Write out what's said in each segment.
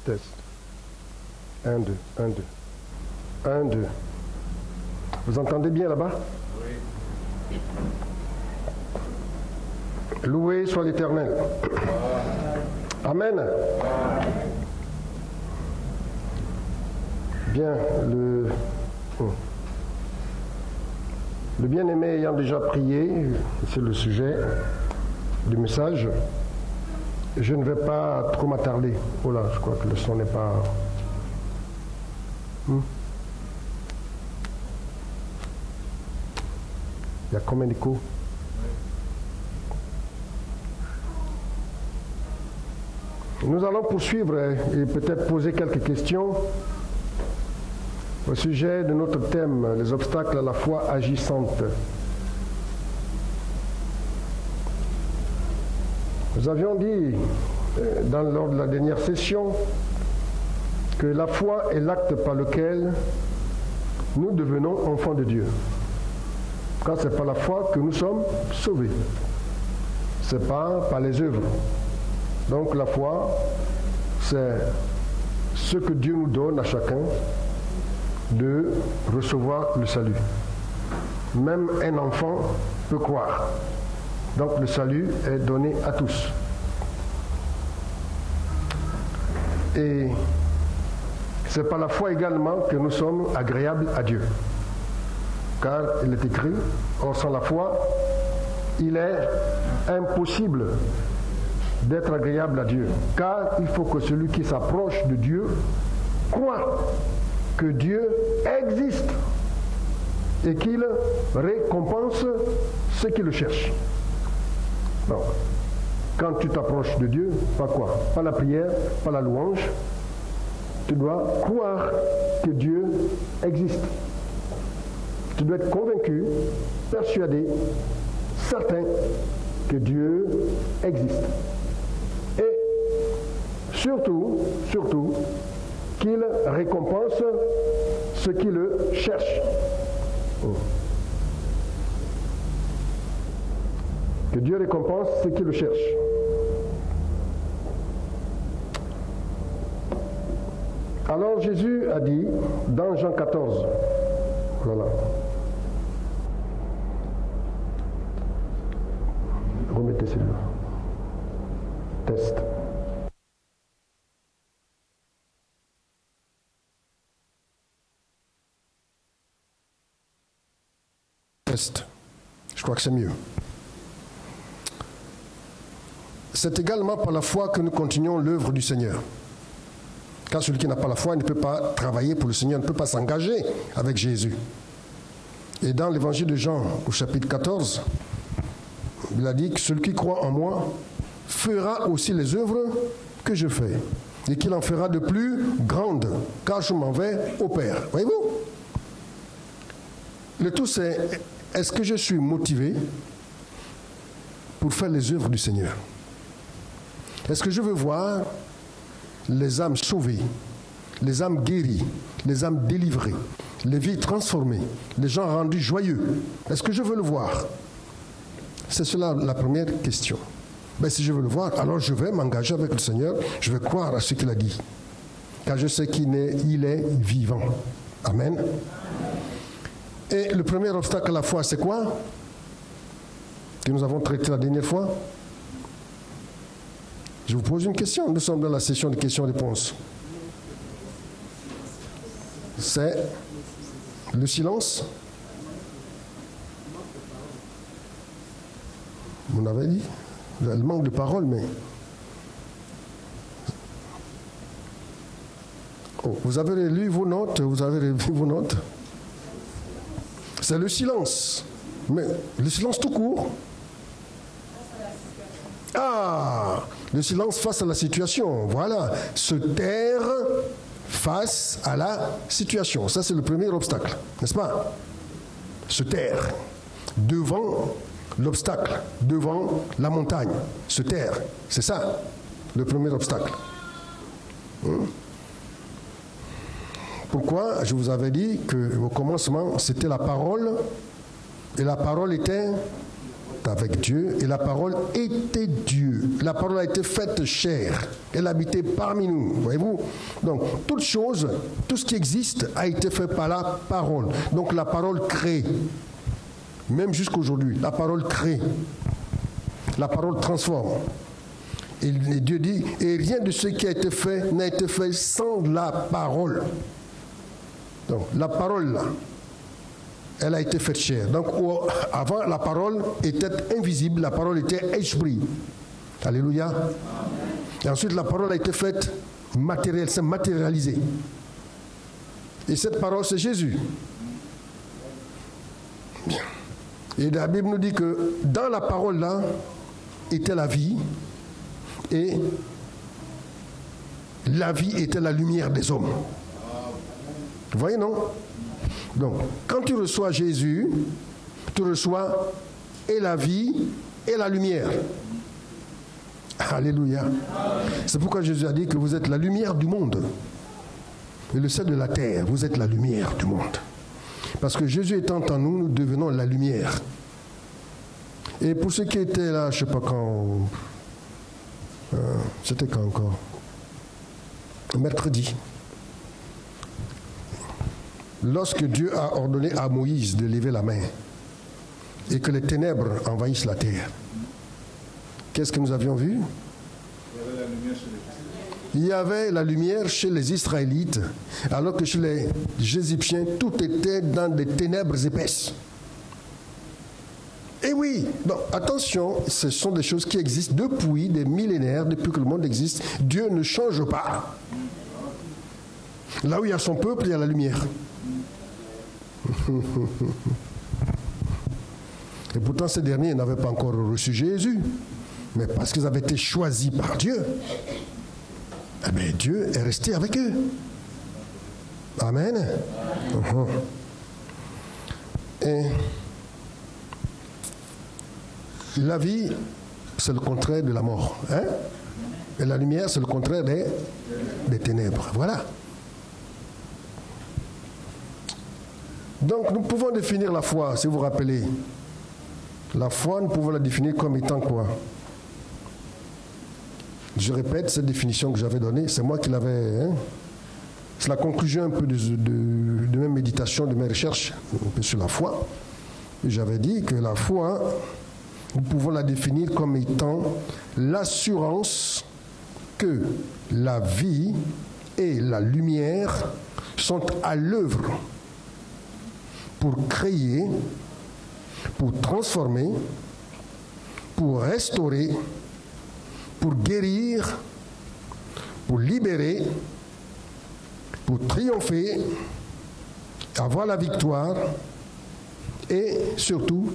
Test. 1, 2, 1, 2. 1, 2. Vous entendez bien là-bas? Oui. Loué soit l'Éternel. Amen. Bien, le bien-aimé ayant déjà prié, c'est le sujet du message, je ne vais pas trop m'attarder. Oh là, je crois que le son n'est pas... Il y a combien d'échos? Nous allons poursuivre et peut-être poser quelques questions au sujet de notre thème, les obstacles à la foi agissante. Nous avions dit, lors de la dernière session, que la foi est l'acte par lequel nous devenons enfants de Dieu. Car c'est par la foi que nous sommes sauvés. Ce n'est pas par les œuvres. Donc la foi, c'est ce que Dieu nous donne à chacun de recevoir le salut. Même un enfant peut croire. Donc le salut est donné à tous. Et c'est par la foi également que nous sommes agréables à Dieu. Car il est écrit, or sans la foi, il est impossible d'être agréable à Dieu. Car il faut que celui qui s'approche de Dieu croit que Dieu existe et qu'il récompense ceux qui le cherchent. Donc, quand tu t'approches de Dieu, pas quoi? Pas la prière, pas la louange. Tu dois croire que Dieu existe. Tu dois être convaincu, persuadé, certain que Dieu existe. Et surtout, qu'il récompense ceux qui le cherchent. Que Dieu récompense ceux qui le cherchent. Alors Jésus a dit dans Jean 14, voilà. Remettez celui-là. Test. Test. Je crois que c'est mieux. C'est également par la foi que nous continuons l'œuvre du Seigneur. Car celui qui n'a pas la foi ne peut pas travailler pour le Seigneur, ne peut pas s'engager avec Jésus. Et dans l'évangile de Jean, au chapitre 14, il a dit que celui qui croit en moi fera aussi les œuvres que je fais. Et qu'il en fera de plus grandes, car je m'en vais au Père. Voyez-vous? Le tout c'est, est-ce que je suis motivé pour faire les œuvres du Seigneur? Est-ce que je veux voir les âmes sauvées, les âmes guéries, les âmes délivrées, les vies transformées, les gens rendus joyeux? Est-ce que je veux le voir? C'est cela la première question. Ben, si je veux le voir, alors je vais m'engager avec le Seigneur, je vais croire à ce qu'il a dit. Car je sais qu'il est vivant. Amen. Et le premier obstacle à la foi, c'est quoi? Que nous avons traité la dernière fois. Je vous pose une question. Nous sommes dans la session de questions-réponses. C'est le silence. Vous l'avez dit? Le manque de parole, mais... Oh, vous avez lu vos notes? Vous avez revu vos notes? C'est le silence. Mais le silence tout court. Ah, le silence face à la situation. Voilà. Se taire face à la situation. Ça, c'est le premier obstacle. N'est-ce pas? Se taire devant l'obstacle, devant la montagne. Se taire. C'est ça, le premier obstacle. Pourquoi? Je vous avais dit qu'au commencement, c'était la parole. Et la parole était avec Dieu et la parole était Dieu. La parole a été faite chair. Elle habitait parmi nous. Voyez-vous? Donc, toute chose, tout ce qui existe a été fait par la parole. Donc, la parole crée. Même jusqu'aujourd'hui, la parole crée. La parole transforme. Et Dieu dit, et rien de ce qui a été fait n'a été fait sans la parole. Donc, la parole, là, elle a été faite chair. Donc, avant, la parole était invisible, la parole était esprit. Alléluia. Amen. Et ensuite, la parole a été faite matérielle, s'est matérialisée. Et cette parole, c'est Jésus. Bien. Et la Bible nous dit que dans la parole, là, était la vie. Et la vie était la lumière des hommes. Vous voyez, non? Donc, quand tu reçois Jésus, tu reçois et la vie et la lumière. Alléluia. C'est pourquoi Jésus a dit que vous êtes la lumière du monde. Et le sel de la terre, vous êtes la lumière du monde. Parce que Jésus étant en nous, nous devenons la lumière. Et pour ceux qui étaient là, je ne sais pas quand... c'était quand encore? Mercredi. Lorsque Dieu a ordonné à Moïse de lever la main et que les ténèbres envahissent la terre, qu'est-ce que nous avions vu? Il y avait la lumière chez les Israélites, alors que chez les Égyptiens, tout était dans des ténèbres épaisses. Et oui, donc attention, ce sont des choses qui existent depuis des millénaires, depuis que le monde existe. Dieu ne change pas. Là où il y a son peuple, il y a la lumière. Et pourtant, ces derniers n'avaient pas encore reçu Jésus. Mais parce qu'ils avaient été choisis par Dieu, eh bien, Dieu est resté avec eux. Amen. Et la vie, c'est le contraire de la mort. Hein? Et la lumière, c'est le contraire des ténèbres. Voilà. Donc, nous pouvons définir la foi, si vous vous rappelez. La foi, nous pouvons la définir comme étant quoi? Je répète cette définition que j'avais donnée, c'est moi qui l'avais... Hein? C'est la conclusion un peu de mes méditations, de mes recherches, un peu sur la foi. Et j'avais dit que la foi, nous pouvons la définir comme étant l'assurance que la vie et la lumière sont à l'œuvre pour créer, pour transformer, pour restaurer, pour guérir, pour libérer, pour triompher, avoir la victoire et surtout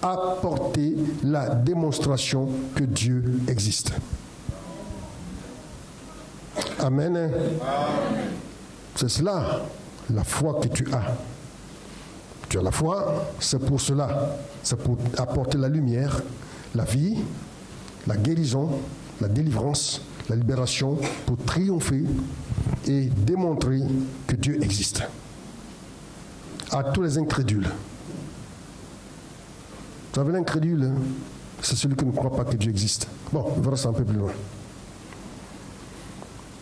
apporter la démonstration que Dieu existe. Amen. Amen. C'est cela, la foi que tu as. Tu as la foi, c'est pour cela. C'est pour apporter la lumière, la vie, la guérison, la délivrance, la libération, pour triompher et démontrer que Dieu existe. À tous les incrédules. Vous savez, l'incrédule, hein, c'est celui qui ne croit pas que Dieu existe. Bon, on verra ça un peu plus loin.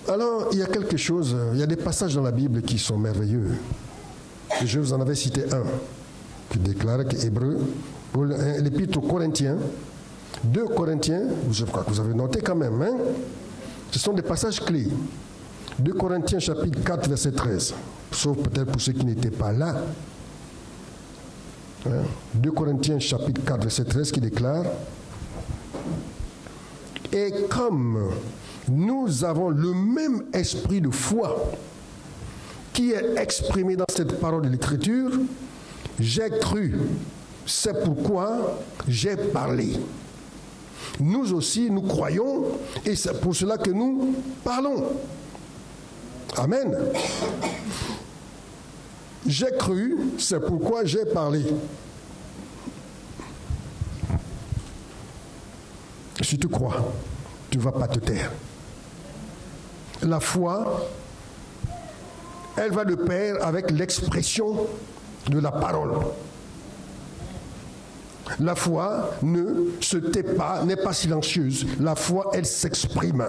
Alors, il y a quelque chose, il y a des passages dans la Bible qui sont merveilleux. Et je vous en avais cité un, qui déclare qu'Hébreu, l'épître aux Corinthiens, 2 Corinthiens, je crois que vous avez noté quand même, hein, ce sont des passages clés. 2 Corinthiens chapitre 4, verset 13, sauf peut-être pour ceux qui n'étaient pas là. 2 Corinthiens chapitre 4, verset 13 qui déclare: et comme nous avons le même esprit de foi qui est exprimé dans cette parole de l'Écriture, j'ai cru, c'est pourquoi j'ai parlé. Nous aussi, nous croyons, et c'est pour cela que nous parlons. Amen. J'ai cru, c'est pourquoi j'ai parlé. Si tu crois, tu ne vas pas te taire. La foi, elle va de pair avec l'expression de la parole. La foi ne se tait pas, n'est pas silencieuse. La foi, elle s'exprime.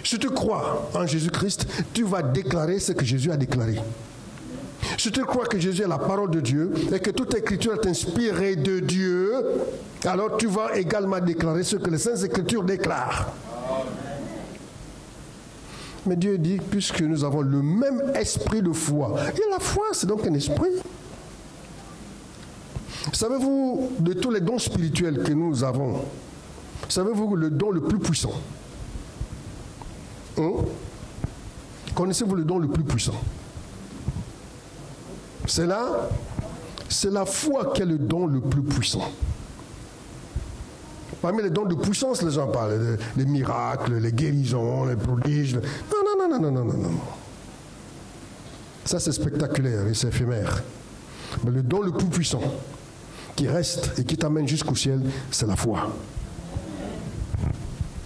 Si tu crois en Jésus-Christ, tu vas déclarer ce que Jésus a déclaré. Si tu crois que Jésus est la parole de Dieu et que toute écriture est inspirée de Dieu, alors tu vas également déclarer ce que les Saintes Écritures déclarent. Mais Dieu dit, puisque nous avons le même esprit de foi, et la foi, c'est donc un esprit. Savez-vous, de tous les dons spirituels que nous avons, savez-vous le don le plus puissant? Connaissez-vous le don le plus puissant? C'est la foi qui est le don le plus puissant. Parmi les dons de puissance, les gens parlent des miracles, les guérisons, les prodiges. Non. Ça, c'est spectaculaire et c'est éphémère. Mais le don le plus puissant, qui reste et qui t'amène jusqu'au ciel, c'est la foi.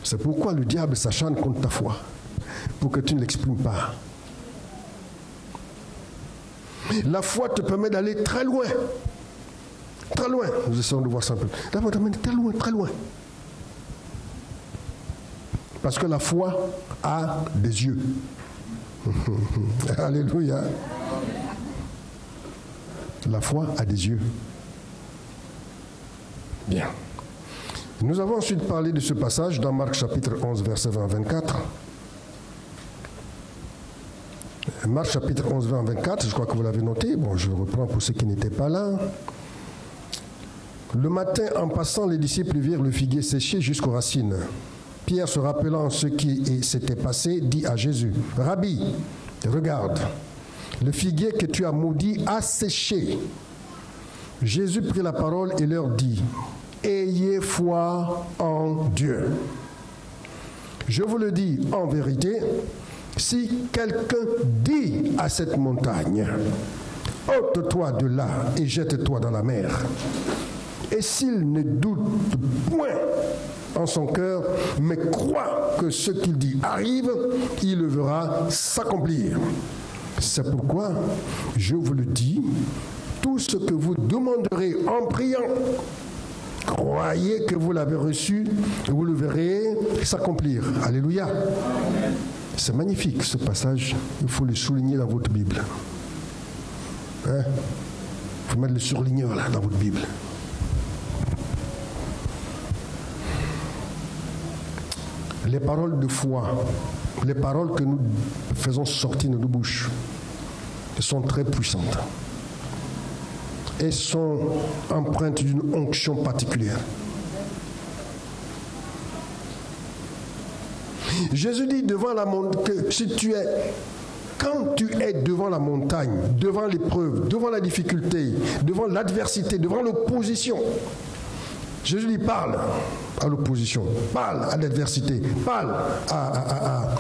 C'est pourquoi le diable s'acharne contre ta foi, pour que tu ne l'exprimes pas. La foi te permet d'aller très loin. Très loin. Nous essayons de voir ça un peu. La foi t'amène très loin, très loin. Parce que la foi a des yeux. Alléluia. La foi a des yeux. Bien. Nous avons ensuite parlé de ce passage dans Marc chapitre 11, verset 20 à 24. Marc chapitre 11, 20 à 24, je crois que vous l'avez noté. Bon, je reprends pour ceux qui n'étaient pas là. Le matin, en passant, les disciples virent le figuier séché jusqu'aux racines. Pierre, se rappelant ce qui s'était passé, dit à Jésus, « Rabbi, regarde, le figuier que tu as maudit a séché. » Jésus prit la parole et leur dit, « Ayez foi en Dieu. Je vous le dis en vérité, si quelqu'un dit à cette montagne, « Ôte-toi de là et jette-toi dans la mer. » Et s'il ne doute point en son cœur, mais croit que ce qu'il dit arrive, il le verra s'accomplir. C'est pourquoi, je vous le dis, tout ce que vous demanderez en priant, croyez que vous l'avez reçu et vous le verrez s'accomplir. Alléluia. C'est magnifique ce passage, il faut le souligner dans votre Bible. Hein? Il faut mettre le surligneur là dans votre Bible. Les paroles de foi, les paroles que nous faisons sortir de nos bouches, sont très puissantes. Elles sont empreintes d'une onction particulière. Jésus dit devant la montagne que quand tu es devant la montagne, devant l'épreuve, devant la difficulté, devant l'adversité, devant l'opposition, Jésus dit parle à l'opposition, parle à l'adversité, parle à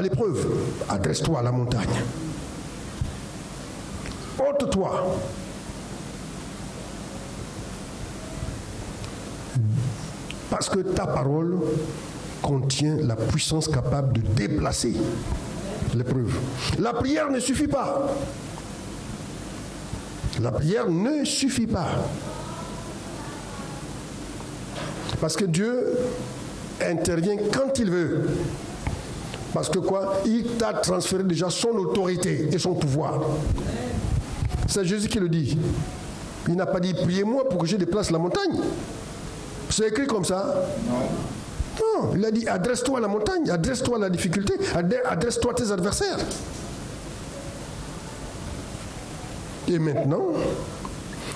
l'épreuve, adresse-toi à la montagne. Ôte-toi. Parce que ta parole contient la puissance capable de déplacer l'épreuve. La prière ne suffit pas. La prière ne suffit pas. Parce que Dieu intervient quand il veut. Parce que quoi? Il t'a transféré déjà son autorité et son pouvoir. C'est Jésus qui le dit. Il n'a pas dit priez-moi pour que je déplace la montagne. C'est écrit comme ça? Non. Il a dit adresse-toi à la montagne, adresse-toi à la difficulté, adresse-toi à tes adversaires. Et maintenant,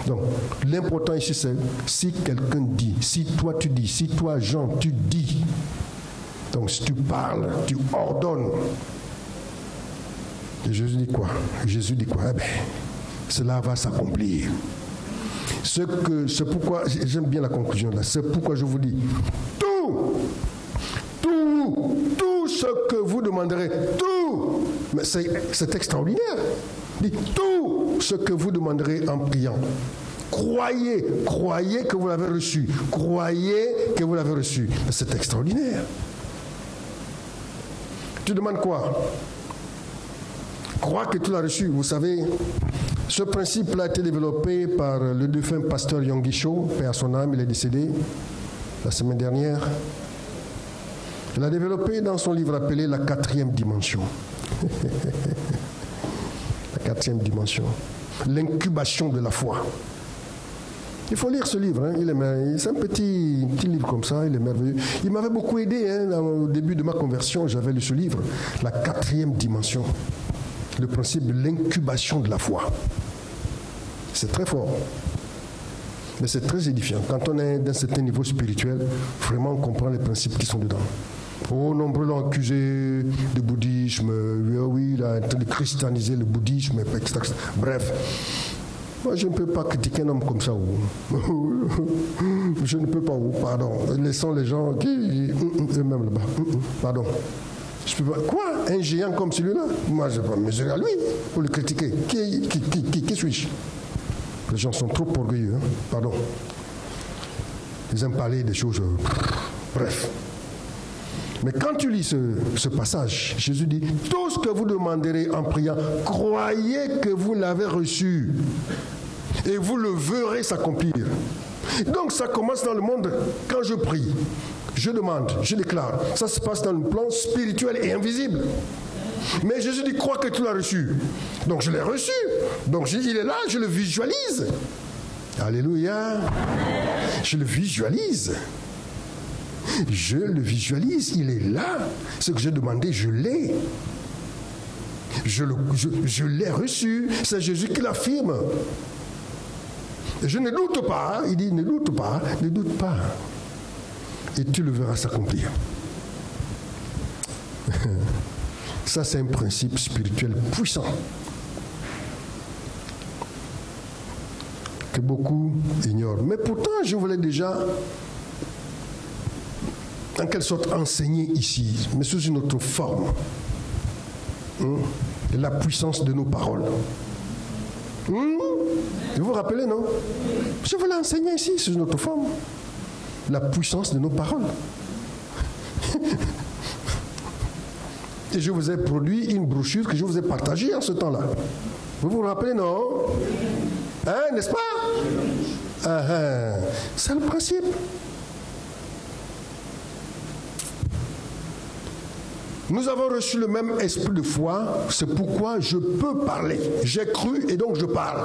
donc, l'important ici, c'est si quelqu'un dit, si toi tu dis, si toi Jean tu dis, donc si tu parles, tu ordonnes. Et Jésus dit quoi? Jésus dit quoi? Eh bien, cela va s'accomplir. C'est pourquoi, j'aime bien la conclusion là, c'est pourquoi je vous dis, tout ce que vous demanderez, tout, mais c'est extraordinaire. Dit tout ce que vous demanderez en priant. Croyez que vous l'avez reçu. Croyez que vous l'avez reçu. C'est extraordinaire. Tu demandes quoi? Crois que tu l'as reçu. Vous savez, Ce principe a été développé par le défunt pasteur Yonggi Cho, paix à son âme, il est décédé la semaine dernière. Il l'a développé dans son livre appelé La quatrième dimension. La quatrième dimension. L'incubation de la foi. Il faut lire ce livre, hein. C'est un petit livre comme ça, il est merveilleux. Il m'avait beaucoup aidé, hein, au début de ma conversion, j'avais lu ce livre, La quatrième dimension, le principe de l'incubation de la foi. C'est très fort, mais c'est très édifiant. Quand on est d'un certain niveau spirituel, vraiment on comprend les principes qui sont dedans. Oh, nombreux l'ont accusé de bouddhisme, oui, il a tenté de christianiser le bouddhisme, etc. Bref. Moi, je ne peux pas critiquer un homme comme ça. Je ne peux pas, pardon. Laissons les gens qui eux-mêmes là-bas. Pardon. Je peux pas. Quoi? Un géant comme celui-là? Moi, je ne vais pas mesurer à lui pour le critiquer. Qui suis-je? Les gens sont trop orgueilleux. Hein? Pardon. Ils aiment parler des choses. Bref. Mais quand tu lis ce passage, Jésus dit, tout ce que vous demanderez en priant, croyez que vous l'avez reçu et vous le verrez s'accomplir. Donc ça commence dans le monde quand je prie, je demande, je déclare. Ça se passe dans le plan spirituel et invisible. Mais Jésus dit, crois que tu l'as reçu. Donc je l'ai reçu. Donc il est là, je le visualise. Alléluia. Je le visualise. Je le visualise, il est là. Ce que j'ai demandé, je l'ai. Je l'ai reçu. C'est Jésus qui l'affirme. Je ne doute pas. Il dit, ne doute pas, ne doute pas. Et tu le verras s'accomplir. Ça, c'est un principe spirituel puissant que beaucoup ignorent. Mais pourtant, je voulais déjà en quelque sorte enseigner ici, mais sous une autre forme, la puissance de nos paroles. Vous vous rappelez, non? Je voulais enseigner ici sous une autre forme, la puissance de nos paroles. Et je vous ai produit une brochure que je vous ai partagée en ce temps-là. Vous vous rappelez, non? Hein, n'est-ce pas? C'est le principe. Nous avons reçu le même esprit de foi, c'est pourquoi je peux parler. J'ai cru et donc je parle.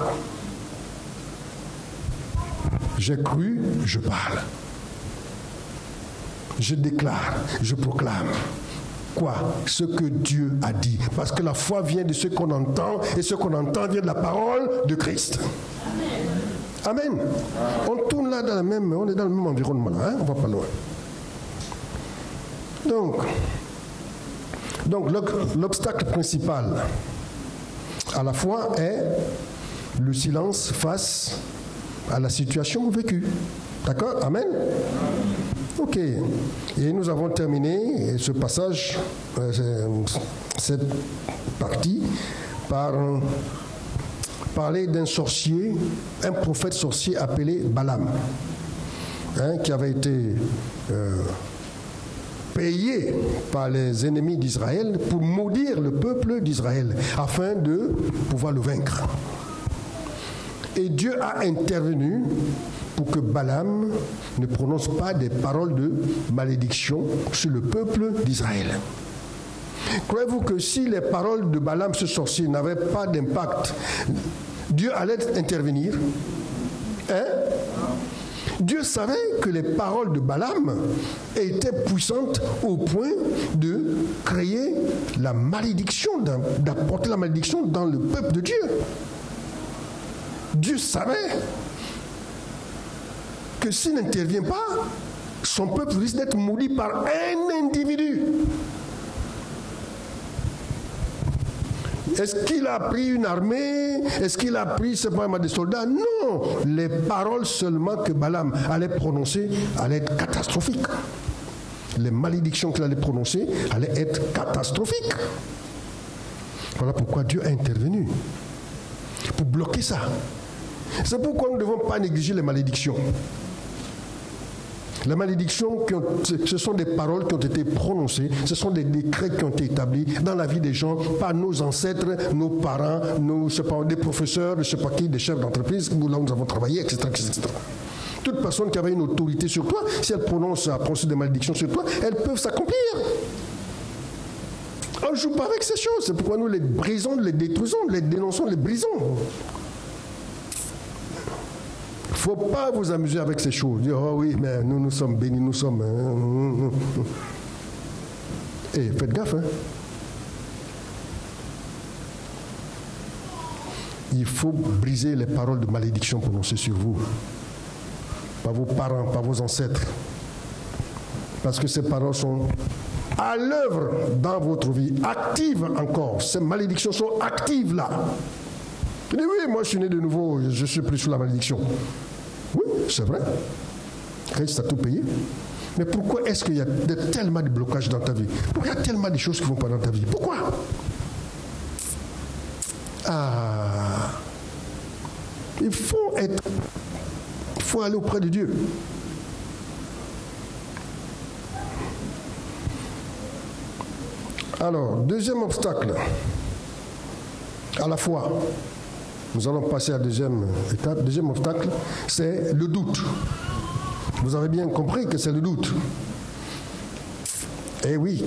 J'ai cru, je parle. Je déclare, je proclame. Quoi? Ce que Dieu a dit. Parce que la foi vient de ce qu'on entend et ce qu'on entend vient de la parole de Christ. Amen. On tourne là on est dans le même environnement là, hein? On va pas loin. Donc l'obstacle principal à la foi est le silence face à la situation vécue. D'accord? Amen? Ok. Et nous avons terminé ce passage, cette partie, par parler d'un sorcier, un prophète sorcier appelé Balaam, qui avait été payé par les ennemis d'Israël pour maudire le peuple d'Israël afin de pouvoir le vaincre. Et Dieu a intervenu pour que Balaam ne prononce pas des paroles de malédiction sur le peuple d'Israël. Croyez-vous que si les paroles de Balaam, ce sorcier, n'avaient pas d'impact, Dieu allait intervenir? Dieu savait que les paroles de Balaam étaient puissantes au point de créer la malédiction, d'apporter la malédiction dans le peuple de Dieu. Dieu savait que s'il n'intervient pas, son peuple risque d'être maudit par un individu. Est-ce qu'il a pris une armée? Est-ce qu'il a pris simplement des soldats? Non. Les paroles seulement que Balaam allait prononcer allaient être catastrophiques. Les malédictions qu'il allait prononcer allaient être catastrophiques. Voilà pourquoi Dieu a intervenu. Pour bloquer ça. C'est pourquoi nous ne devons pas négliger les malédictions. La malédiction, ce sont des paroles qui ont été prononcées, ce sont des décrets qui ont été établis dans la vie des gens par nos ancêtres, nos parents, des professeurs, je ne sais pas qui, des chefs d'entreprise, là où nous avons travaillé, etc., etc. Toute personne qui avait une autorité sur toi, si elle prononce des malédictions sur toi, elles peuvent s'accomplir. On ne joue pas avec ces choses, c'est pourquoi nous les brisons, les détruisons, les dénonçons, les brisons. Il ne faut pas vous amuser avec ces choses. Dire, oh oui, mais nous sommes bénis, nous sommes... Et faites gaffe. Il faut briser les paroles de malédiction prononcées sur vous. Par vos parents, par vos ancêtres. Parce que ces paroles sont à l'œuvre dans votre vie, actives encore. Ces malédictions sont actives là. Il dit, oui, moi je suis né de nouveau, je ne suis plus sous la malédiction. Oui, c'est vrai. Christ a tout payé. Mais pourquoi est-ce qu'il y a tellement de blocages dans ta vie? Pourquoi il y a tellement de choses qui ne vont pas dans ta vie? Pourquoi? Il faut aller auprès de Dieu. Alors, deuxième obstacle à la foi. Nous allons passer à la deuxième étape. Deuxième obstacle, c'est le doute. Vous avez bien compris que c'est le doute. Eh oui.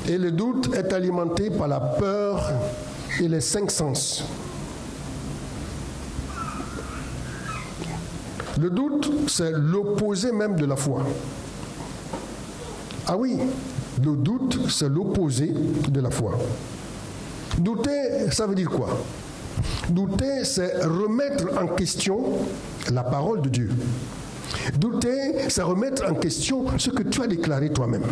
Et le doute est alimenté par la peur et les 5 sens. Le doute, c'est l'opposé même de la foi. Ah oui, le doute, c'est l'opposé de la foi. Douter, ça veut dire quoi? Douter, c'est remettre en question la parole de Dieu. Douter, c'est remettre en question ce que tu as déclaré toi-même.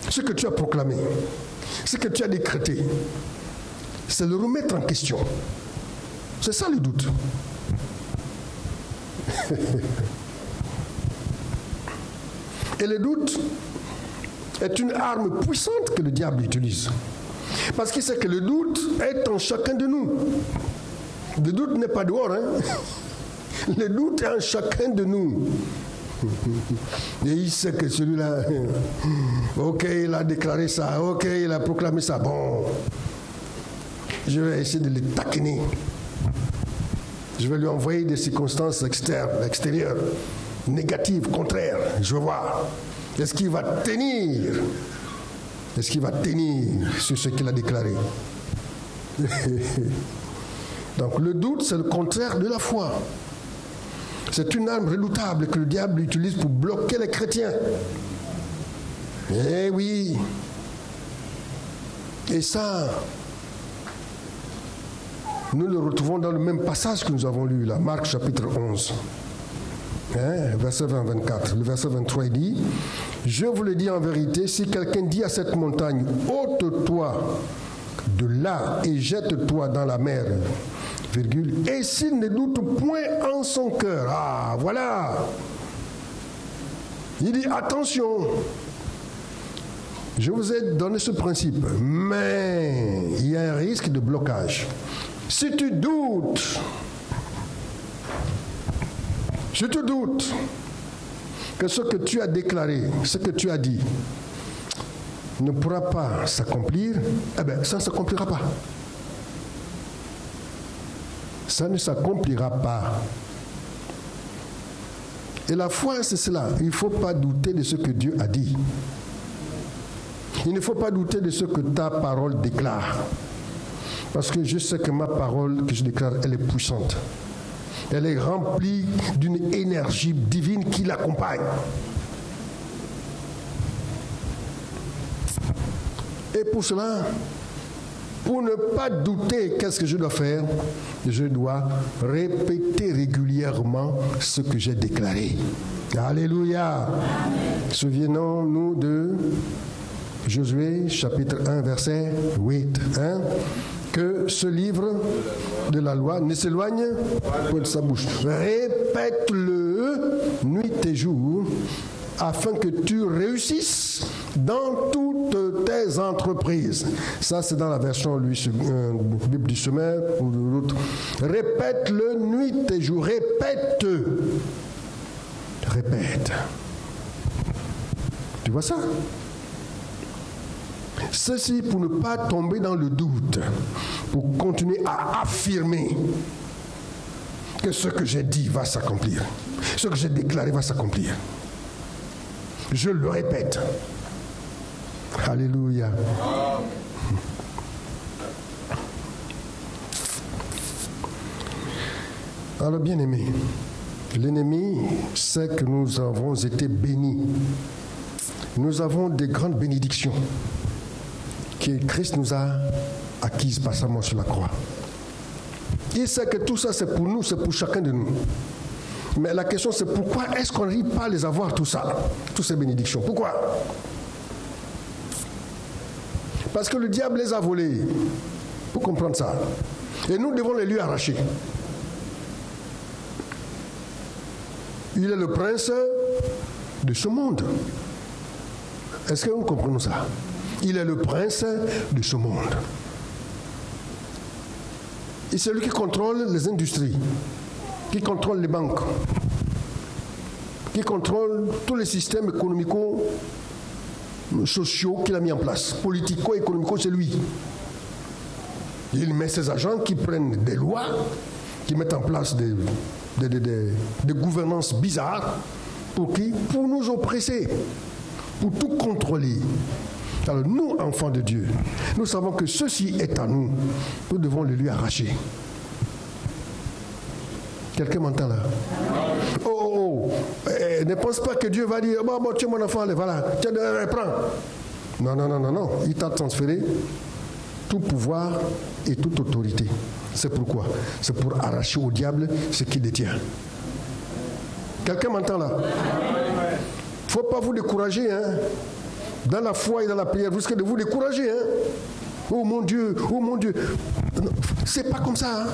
Ce que tu as proclamé. Ce que tu as décrété. C'est le remettre en question. C'est ça le doute. Et le doute est une arme puissante que le diable utilise. Parce qu'il sait que le doute est en chacun de nous. Le doute n'est pas dehors. Le doute est en chacun de nous. Et il sait que celui-là, ok, il a déclaré ça, ok, il a proclamé ça. Bon, je vais essayer de le taquiner. Je vais lui envoyer des circonstances extérieures, négatives, contraires. Je vais voir. Est-ce qu'il va tenir? Est-ce qu'il va tenir sur ce qu'il a déclaré? Donc le doute, c'est le contraire de la foi. C'est une arme redoutable que le diable utilise pour bloquer les chrétiens. Eh oui. Et ça, nous le retrouvons dans le même passage que nous avons lu, là, Marc chapitre 11. Verset 20-24. Le verset 23, il dit, « Je vous le dis en vérité, si quelqu'un dit à cette montagne, ôte-toi de là et jette-toi dans la mer, virgule, et s'il ne doute point en son cœur. » Ah, voilà. Il dit, attention, je vous ai donné ce principe, mais il y a un risque de blocage. Si tu doutes, que ce que tu as déclaré, ce que tu as dit, ne pourra pas s'accomplir, eh bien, ça ne s'accomplira pas. Ça ne s'accomplira pas. Et la foi, c'est cela. Il ne faut pas douter de ce que Dieu a dit. Il ne faut pas douter de ce que ta parole déclare. Parce que je sais que ma parole que je déclare, elle est puissante. Elle est remplie d'une énergie divine qui l'accompagne. Et pour cela, pour ne pas douter qu'est-ce que je dois faire, je dois répéter régulièrement ce que j'ai déclaré. Alléluia. Souvenons-nous de Josué, chapitre 1, verset 8. Que ce livre de la loi ne s'éloigne pas de sa bouche. Répète-le nuit et jour afin que tu réussisses dans toutes tes entreprises. Ça, c'est dans la version Bible du sommaire ou de l'autre. Répète-le nuit et jour. Répète. Répète. Tu vois ça? Ceci pour ne pas tomber dans le doute, pour continuer à affirmer que ce que j'ai dit va s'accomplir. Ce que j'ai déclaré va s'accomplir. Je le répète. Alléluia. Alors, bien-aimés, l'ennemi sait que nous avons été bénis. Nous avons des grandes bénédictions que Christ nous a acquises par sa mort sur la croix. Il sait que tout ça, c'est pour nous, c'est pour chacun de nous. Mais la question, c'est pourquoi est-ce qu'on n'arrive pas à les avoir, tout ça, toutes ces bénédictions? Pourquoi? Parce que le diable les a volés. Pour comprendre ça. Et nous devons les lui arracher. Il est le prince de ce monde. Est-ce que nous comprenons ça? Il est le prince de ce monde. Et c'est lui qui contrôle les industries, qui contrôle les banques, qui contrôle tous les systèmes économico-sociaux qu'il a mis en place. Politico-économico, c'est lui. Il met ses agents qui prennent des lois, qui mettent en place des gouvernances bizarres. Pour qui? Pour nous oppresser, pour tout contrôler. Alors nous, enfants de Dieu, nous savons que ceci est à nous. Nous devons le lui arracher. Quelqu'un m'entend là? Ne pense pas que Dieu va dire, bon, tu es mon enfant, allez, voilà, tu prends. Non. Il t'a transféré tout pouvoir et toute autorité. C'est pourquoi? C'est pour arracher au diable ce qu'il détient. Quelqu'un m'entend là? Il ne faut pas vous décourager, hein? Dans la foi et dans la prière, vous risquez de vous décourager, hein? Oh mon Dieu, c'est pas comme ça, hein?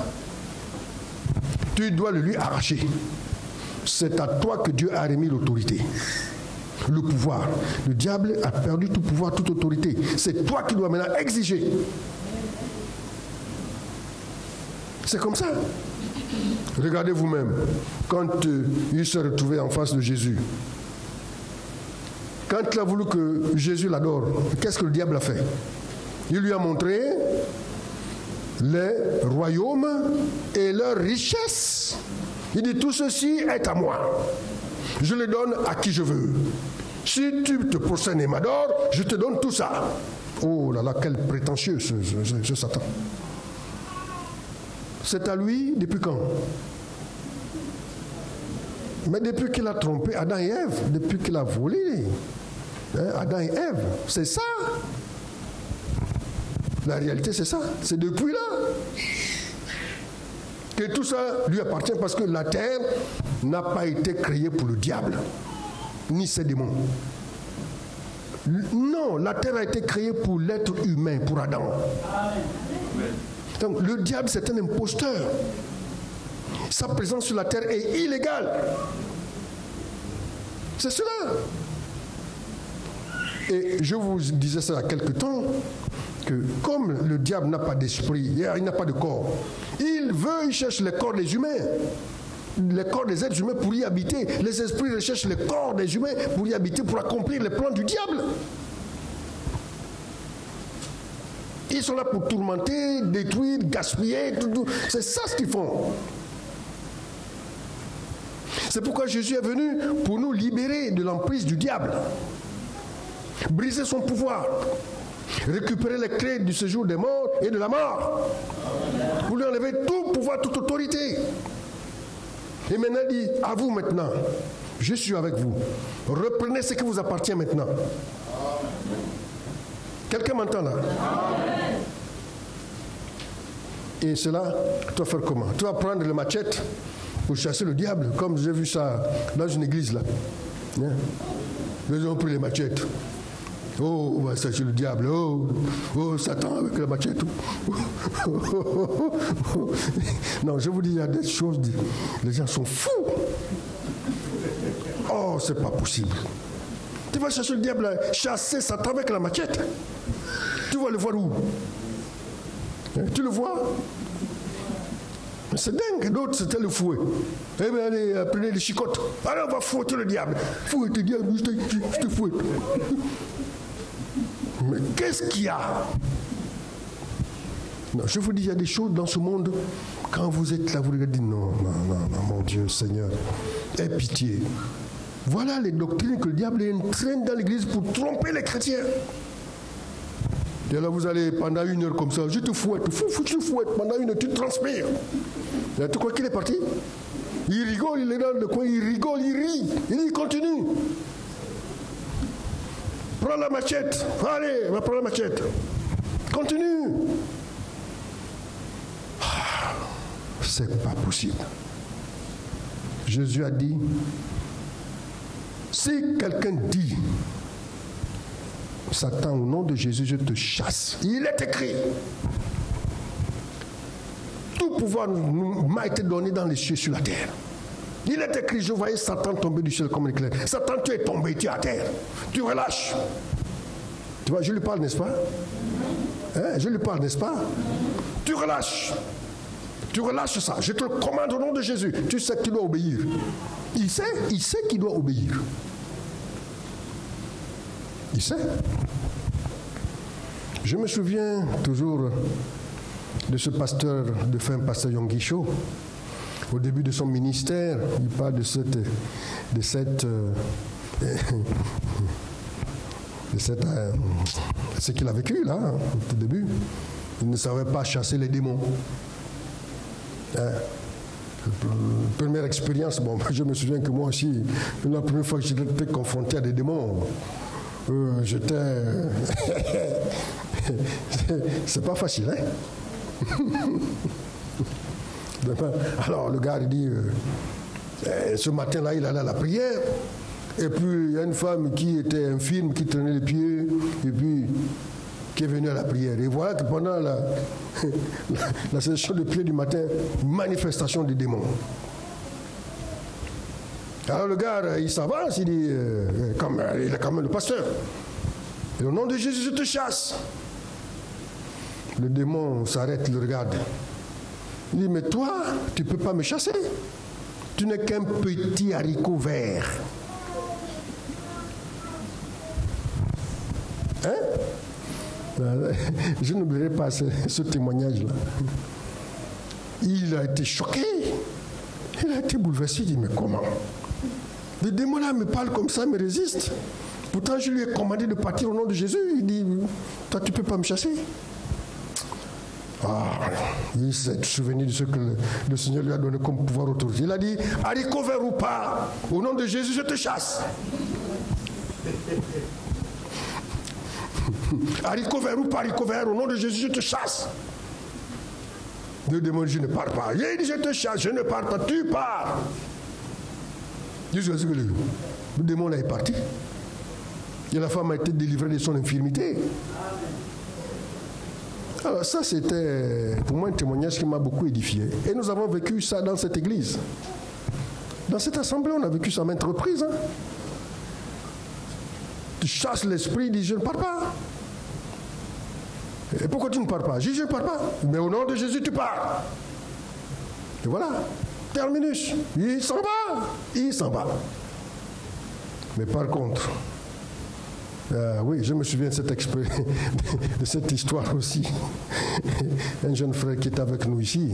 Tu dois le lui arracher. C'est à toi que Dieu a remis l'autorité, le pouvoir. Le diable a perdu tout pouvoir, toute autorité. C'est toi qui dois maintenant exiger. C'est comme ça. Regardez vous-même, quand il s'est retrouvé en face de Jésus, quand il a voulu que Jésus l'adore, qu'est-ce que le diable a fait? Il lui a montré les royaumes et leurs richesses. Il dit, tout ceci est à moi. Je le donne à qui je veux. Si tu te prosternes et m'adores, je te donne tout ça. Oh là là, quel prétentieux ce Satan. C'est à lui depuis quand? Mais depuis qu'il a trompé Adam et Ève, depuis qu'il a volé Adam et Ève, c'est ça. La réalité, c'est ça. C'est depuis là que tout ça lui appartient, parce que la terre n'a pas été créée pour le diable, ni ses démons. Non, la terre a été créée pour l'être humain, pour Adam. Donc le diable, c'est un imposteur. Sa présence sur la terre est illégale. C'est cela. Et je vous disais ça il y a quelque temps, que comme le diable n'a pas d'esprit, il n'a pas de corps, il cherche les corps des humains, les corps des êtres humains pour y habiter. Les esprits recherchent les corps des humains pour y habiter, pour accomplir les plans du diable. Ils sont là pour tourmenter, détruire, gaspiller, tout. C'est ça ce qu'ils font. C'est pourquoi Jésus est venu pour nous libérer de l'emprise du diable, briser son pouvoir, récupérer les clés du séjour des morts et de la mort, pour lui enlever tout pouvoir, toute autorité. Et maintenant il dit, à vous maintenant, je suis avec vous. Reprenez ce qui vous appartient maintenant. Quelqu'un m'entend là? Et cela, tu vas faire comment? Tu vas prendre le machette pour chasser le diable, comme j'ai vu ça dans une église là. Ils ont pris les machettes. Oh, on va chasser le diable. Oh, Satan avec la machette. Non, je vous dis, il y a des choses, les gens sont fous. Oh, c'est pas possible. Tu vas chercher le diable, chasser Satan avec la machette. Tu vas le voir où? Tu le vois? C'est dingue. D'autres, c'était le fouet. Eh bien, allez, prenez les chicottes. Allez, on va fouetter le diable. Fouette le diable, je te fouette. Mais qu'est-ce qu'il y a? Non, je vous dis, il y a des choses dans ce monde, quand vous êtes là, vous regardez, non, mon Dieu, Seigneur, aie pitié. Voilà les doctrines que le diable entraîne dans l'église pour tromper les chrétiens. Et là, vous allez pendant 1 heure comme ça, je te fouette, je te fouette, pendant 1 heure, tu transpires. Et tu crois qu'il est parti? Il rigole, il est dans le coin, il rigole, il rit, il continue. Prends la machette, allez, va prendre la machette. Continue. C'est pas possible. Jésus a dit, si quelqu'un dit, Satan, au nom de Jésus, je te chasse. Il est écrit. Tout pouvoir m'a été donné dans les cieux sur la terre. Il est écrit, je voyais Satan tomber du ciel comme un éclair. Satan, tu es tombé, tu es à terre. Tu relâches. Tu vois, je lui parle, n'est-ce pas? Hein? Je lui parle, n'est-ce pas? Tu relâches. Tu relâches ça. Je te le commande au nom de Jésus. Tu sais que tu dois obéir. Il sait qu'il doit obéir. Il sait. Je me souviens toujours de ce pasteur, de fin pasteur Yonggi Cho. Au début de son ministère, il parle de ce qu'il a vécu là, au début. Il ne savait pas chasser les démons. Première expérience, bon, je me souviens que moi aussi, la première fois que j'étais confronté à des démons, j'étais... c'est pas facile, hein? Alors le gars il dit, ce matin-là, il allait à la prière, et puis il y a une femme qui était infirme, qui traînait les pieds, et puis qui est venue à la prière. Et voilà que pendant la session de prière du matin, manifestation des démons. Alors le gars, il s'avance, il dit, il est quand même le pasteur. Et au nom de Jésus, je te chasse. Le démon s'arrête, il le regarde. Il dit, mais toi, tu ne peux pas me chasser. Tu n'es qu'un petit haricot vert. Hein? Je n'oublierai pas ce témoignage-là. Il a été choqué. Il a été bouleversé. Il dit, mais comment? Le démon là me parle comme ça, me résiste. Pourtant, je lui ai commandé de partir au nom de Jésus. Il dit, toi, tu ne peux pas me chasser. Il s'est souvenu de ce que le Seigneur lui a donné comme pouvoir autorité. Il a dit, haricot vert ou pas, au nom de Jésus, je te chasse. Haricot vert ou pas, haricot vert, au nom de Jésus, je te chasse. Le démon dit, je ne pars pas. Il dit, je te chasse, je ne pars pas, tu pars. Jusqu'à ce que le démon là est parti. Et la femme a été délivrée de son infirmité. Alors ça, c'était pour moi un témoignage qui m'a beaucoup édifié. Et nous avons vécu ça dans cette église. Dans cette assemblée, on a vécu ça à maintes reprises. Hein. Tu chasses l'esprit, il dit, je ne pars pas. Et pourquoi tu ne pars pas? Je dis, je ne pars pas. Mais au nom de Jésus, tu pars. Et voilà, terminus. Il s'en va. Il s'en va. Mais par contre, oui, je me souviens de cette histoire aussi. Un jeune frère qui était avec nous ici,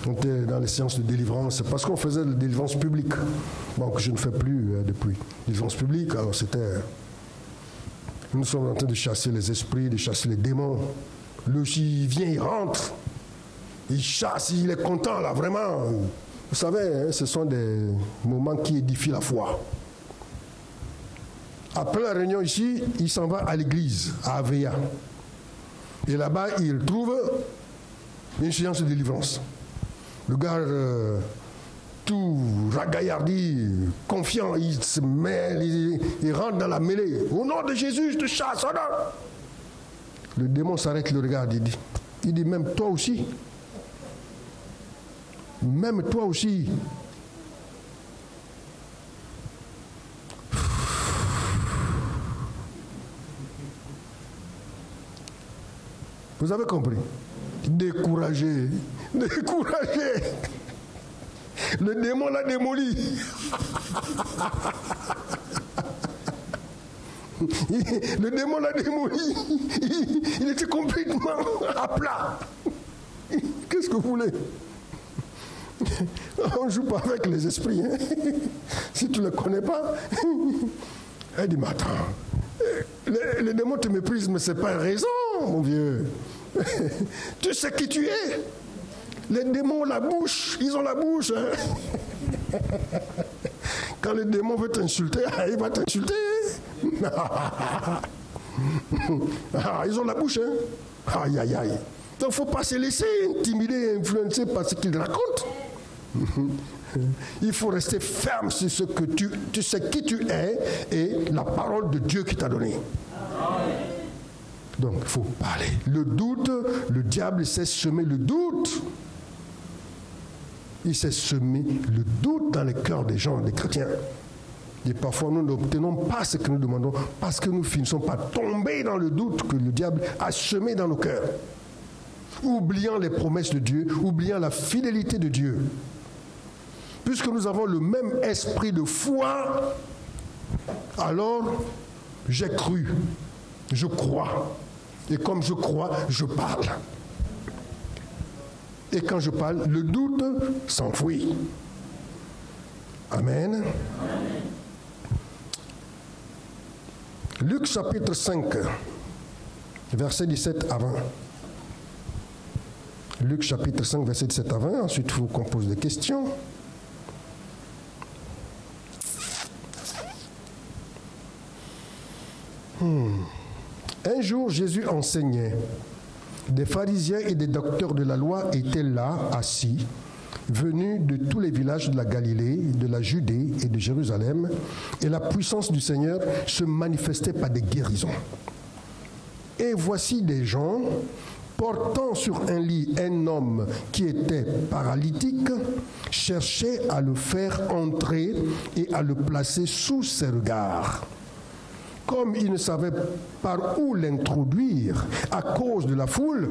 on était dans les séances de délivrance, parce qu'on faisait de la délivrance publique, bon, que je ne fais plus depuis. Délivrance publique, alors c'était... Nous sommes en train de chasser les esprits, de chasser les démons. Lui aussi, il vient, il rentre, il chasse, il est content là, vraiment. Vous savez, hein, ce sont des moments qui édifient la foi. Après la réunion ici, il s'en va à l'église, à Aveya. Et là-bas, il trouve une séance de délivrance. Le gars, tout ragaillardi, confiant, il se mêle, il rentre dans la mêlée. Au nom de Jésus, je te chasse. Le démon s'arrête, le regarde, il dit, même toi aussi. Même toi aussi. Vous avez compris? Découragé. Découragé. Le démon l'a démoli. Le démon l'a démoli. Il était complètement à plat. Qu'est-ce que vous voulez? On ne joue pas avec les esprits. Hein? Si tu ne les connais pas, elle dit, mais attends, les démons te méprisent, mais ce n'est pas une raison, mon vieux. Tu sais qui tu es. Les démons ont la bouche, ils ont la bouche. Hein? Quand le démon veut t'insulter, il va t'insulter. Ils ont la bouche. Hein? Aïe, aïe, aïe. Donc il ne faut pas se laisser intimider et influencer par ce qu'ils racontent. Il faut rester ferme sur ce que tu sais qui tu es et la parole de Dieu qui t'a donné. Donc il faut parler. Le doute, le diable sait semer le doute. Il sait semer le doute dans les cœurs des gens, des chrétiens. Et parfois nous n'obtenons pas ce que nous demandons parce que nous ne finissons pas tomber dans le doute que le diable a semé dans nos cœurs. Oubliant les promesses de Dieu, oubliant la fidélité de Dieu. Puisque nous avons le même esprit de foi, alors j'ai cru, je crois. Et comme je crois, je parle. Et quand je parle, le doute s'enfuit. Amen. Luc chapitre 5, verset 17 à 20. Luc chapitre 5, verset 17 à 20. Ensuite, il faut qu'on pose des questions. Un jour, Jésus enseignait. Des pharisiens et des docteurs de la loi étaient là, assis, venus de tous les villages de la Galilée, de la Judée et de Jérusalem, et la puissance du Seigneur se manifestait par des guérisons. Et voici des gens portant sur un lit un homme qui était paralytique, cherchaient à le faire entrer et à le placer sous ses regards. Comme ils ne savaient par où l'introduire à cause de la foule,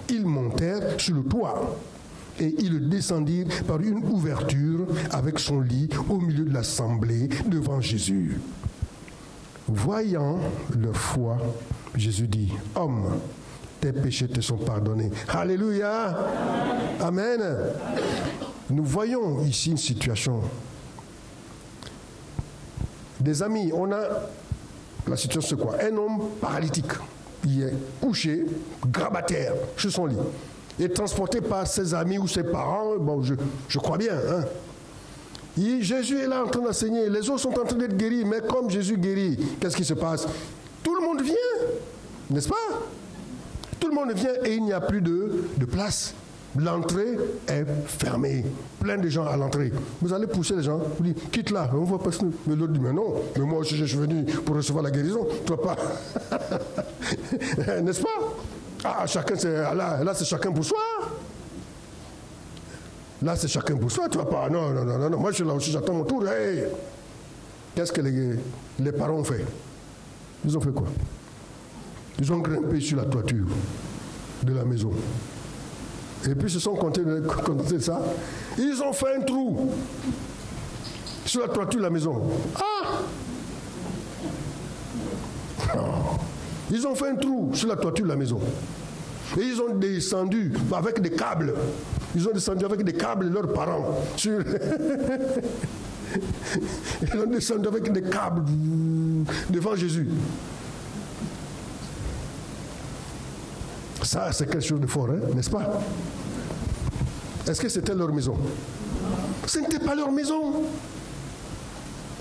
ils montèrent sur le toit et ils le descendirent par une ouverture avec son lit au milieu de l'assemblée devant Jésus. Voyant leur foi, Jésus dit, « Homme, tes péchés te sont pardonnés. » Alléluia. Amen. Nous voyons ici une situation. Des amis, on a la situation, c'est quoi? Un homme paralytique. Il est couché, grabataire, sur son lit. Et transporté par ses amis ou ses parents, bon, je crois bien. Hein? Jésus est là en train d'enseigner. Les autres sont en train d'être guéris. Mais comme Jésus guérit, qu'est-ce qui se passe? Tout le monde vient, n'est-ce pas? Tout le monde vient et il n'y a plus de place. L'entrée est fermée. Plein de gens à l'entrée. Vous allez pousser les gens. Vous dites, quitte là, on va passer. Mais l'autre dit, mais non, mais moi aussi je suis venu pour recevoir la guérison. Toi pas. N'est-ce pas? Ah, chacun, là c'est chacun pour soi. Là c'est chacun pour soi. Tu vas pas. Non. Moi je suis là aussi, j'attends mon tour. Hey. Qu'est-ce que les parents ont fait? Ils ont fait quoi? Ils ont grimpé sur la toiture de la maison. Et puis ils se sont contentés de ça. Ils ont fait un trou sur la toiture de la maison. Ah! Ils ont fait un trou sur la toiture de la maison. Et ils ont descendu avec des câbles. Ils ont descendu avec des câbles de leurs parents. Ils ont descendu avec des câbles devant Jésus. Ça, c'est quelque chose de fort, hein, n'est-ce pas? Est-ce que c'était leur maison? Ce n'était pas leur maison.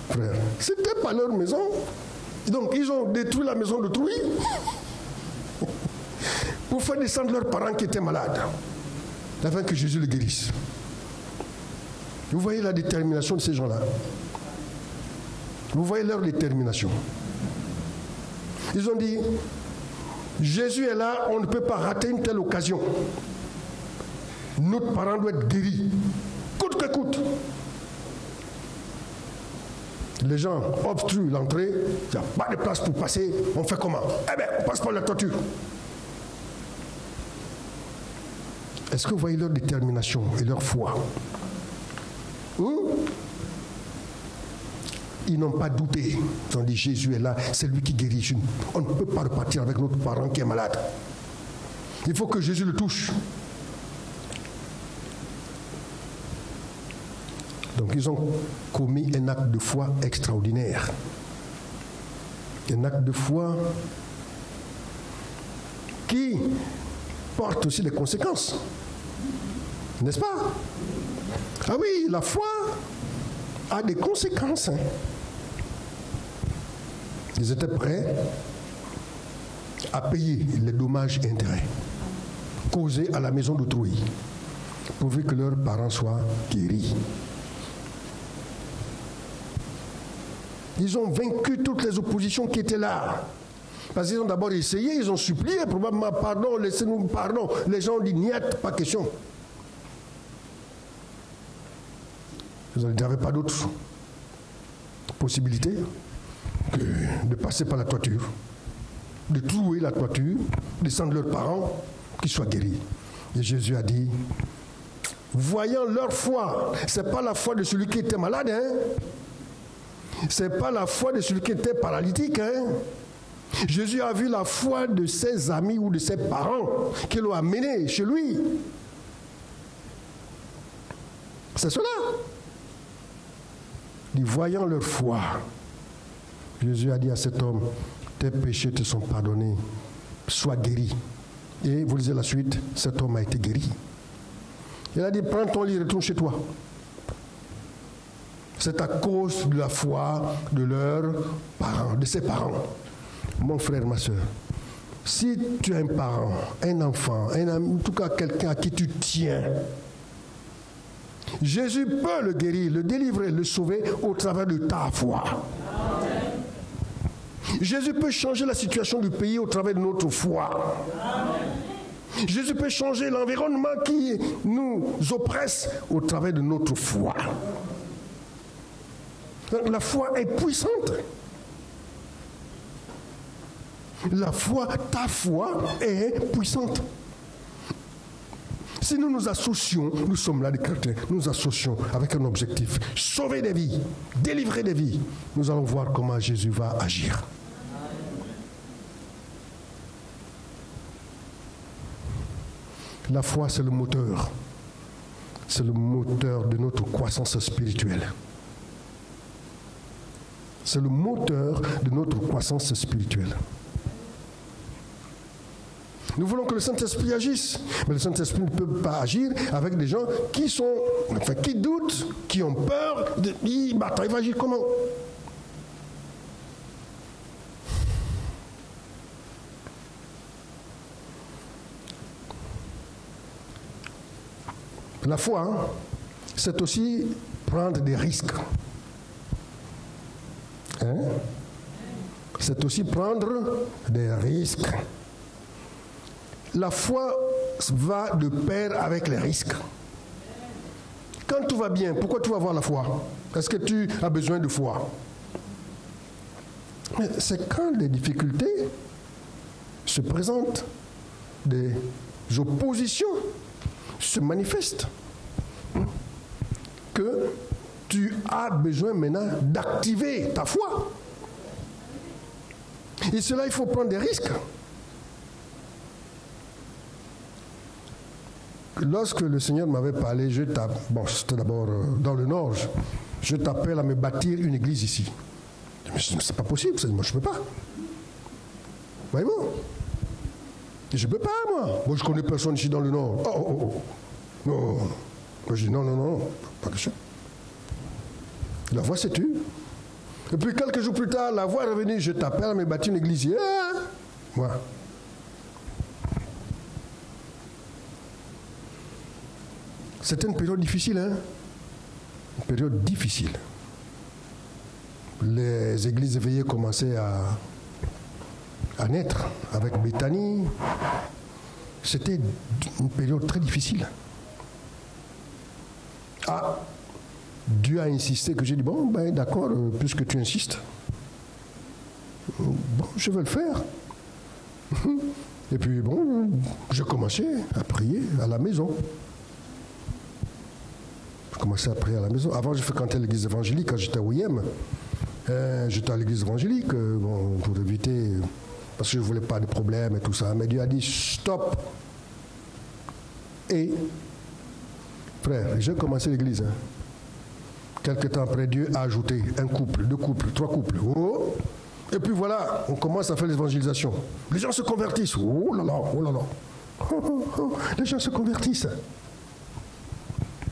Frère, ce n'était pas leur maison. Donc, ils ont détruit la maison d'autrui pour faire descendre leurs parents qui étaient malades, afin que Jésus les guérisse. Vous voyez la détermination de ces gens-là. Vous voyez leur détermination. Ils ont dit, Jésus est là, on ne peut pas rater une telle occasion. Notre parent doit être guéri, coûte que coûte. Les gens obstruent l'entrée, il n'y a pas de place pour passer, on fait comment? Eh bien, on passe par la toiture. Est-ce que vous voyez leur détermination et leur foi? Ils n'ont pas douté. Ils ont dit, Jésus est là, c'est lui qui guérit. On ne peut pas repartir avec notre parent qui est malade. Il faut que Jésus le touche. Donc ils ont commis un acte de foi extraordinaire. Un acte de foi qui porte aussi des conséquences. N'est-ce pas? Ah oui, la foi a des conséquences. Ils étaient prêts à payer les dommages et intérêts causés à la maison d'autrui, pourvu que leurs parents soient guéris. Ils ont vaincu toutes les oppositions qui étaient là. Parce qu'ils ont d'abord essayé, ils ont supplié, probablement, pardon, laissez-nous pardon. Les gens ont dit, niet, pas question. Ils n'avaient pas d'autre possibilité que de passer par la toiture, de trouer la toiture, descendre leurs parents, qu'ils soient guéris. Et Jésus a dit, voyant leur foi, ce n'est pas la foi de celui qui était malade, ce n'est pas la foi de celui qui était paralytique. Jésus a vu la foi de ses amis ou de ses parents qui l'ont amené chez lui. C'est cela. Et voyant leur foi, Jésus a dit à cet homme, tes péchés te sont pardonnés, sois guéri. Et vous lisez la suite, cet homme a été guéri. Il a dit, prends ton lit et retourne chez toi. C'est à cause de la foi de leurs parents, de ses parents. Mon frère, ma soeur, si tu as un parent, un enfant, un ami, en tout cas quelqu'un à qui tu tiens, Jésus peut le guérir, le délivrer, le sauver au travers de ta foi. Amen. Jésus peut changer la situation du pays au travers de notre foi. Amen. Jésus peut changer l'environnement qui nous oppresse au travers de notre foi. Donc, la foi est puissante. La foi, ta foi est puissante. Si nous nous associons, nous sommes là des chrétiens, nous nous associons avec un objectif, sauver des vies, délivrer des vies, nous allons voir comment Jésus va agir. La foi, c'est le moteur. C'est le moteur de notre croissance spirituelle. C'est le moteur de notre croissance spirituelle. Nous voulons que le Saint-Esprit agisse, mais le Saint-Esprit ne peut pas agir avec des gens qui doutent, qui ont peur, il va agir comment? La foi, c'est aussi prendre des risques. C'est aussi prendre des risques. La foi va de pair avec les risques. Quand tout va bien, pourquoi tu vas avoir la foi? Est-ce que tu as besoin de foi? Mais c'est quand les difficultés se présentent, des oppositions se manifestent, que tu as besoin maintenant d'activer ta foi. Et cela, il faut prendre des risques. Lorsque le Seigneur m'avait parlé, c'était d'abord dans le Nord, je t'appelle à me bâtir une église ici. Mais c'est pas possible, moi je ne peux pas. Voyez-vous? Je ne peux pas, moi. Moi je connais personne ici dans le Nord. Non. Moi je dis non, pas question. La voix s'est tue. Et puis quelques jours plus tard, la voix est revenue, je t'appelle à me bâtir une église ici. Voilà. C'était une période difficile, Une période difficile. Les églises éveillées commençaient à naître avec Béthanie. C'était une période très difficile. Dieu a insisté que j'ai dit, d'accord, puisque tu insistes, je vais le faire. Et puis bon, j'ai commencé à prier à la maison. J'ai commencé à prier à la maison. Avant, je fréquentais l'église évangélique quand j'étais à OIM. J'étais à l'église évangélique bon, pour éviter, parce que je ne voulais pas de problèmes et tout ça. Mais Dieu a dit stop. Et, frère, j'ai commencé l'église. Quelque temps après, Dieu a ajouté un couple, 2 couples, 3 couples. Oh. Et puis voilà, on commence à faire l'évangélisation. Les gens se convertissent. Oh là là, oh là là. Oh, oh, oh. Les gens se convertissent.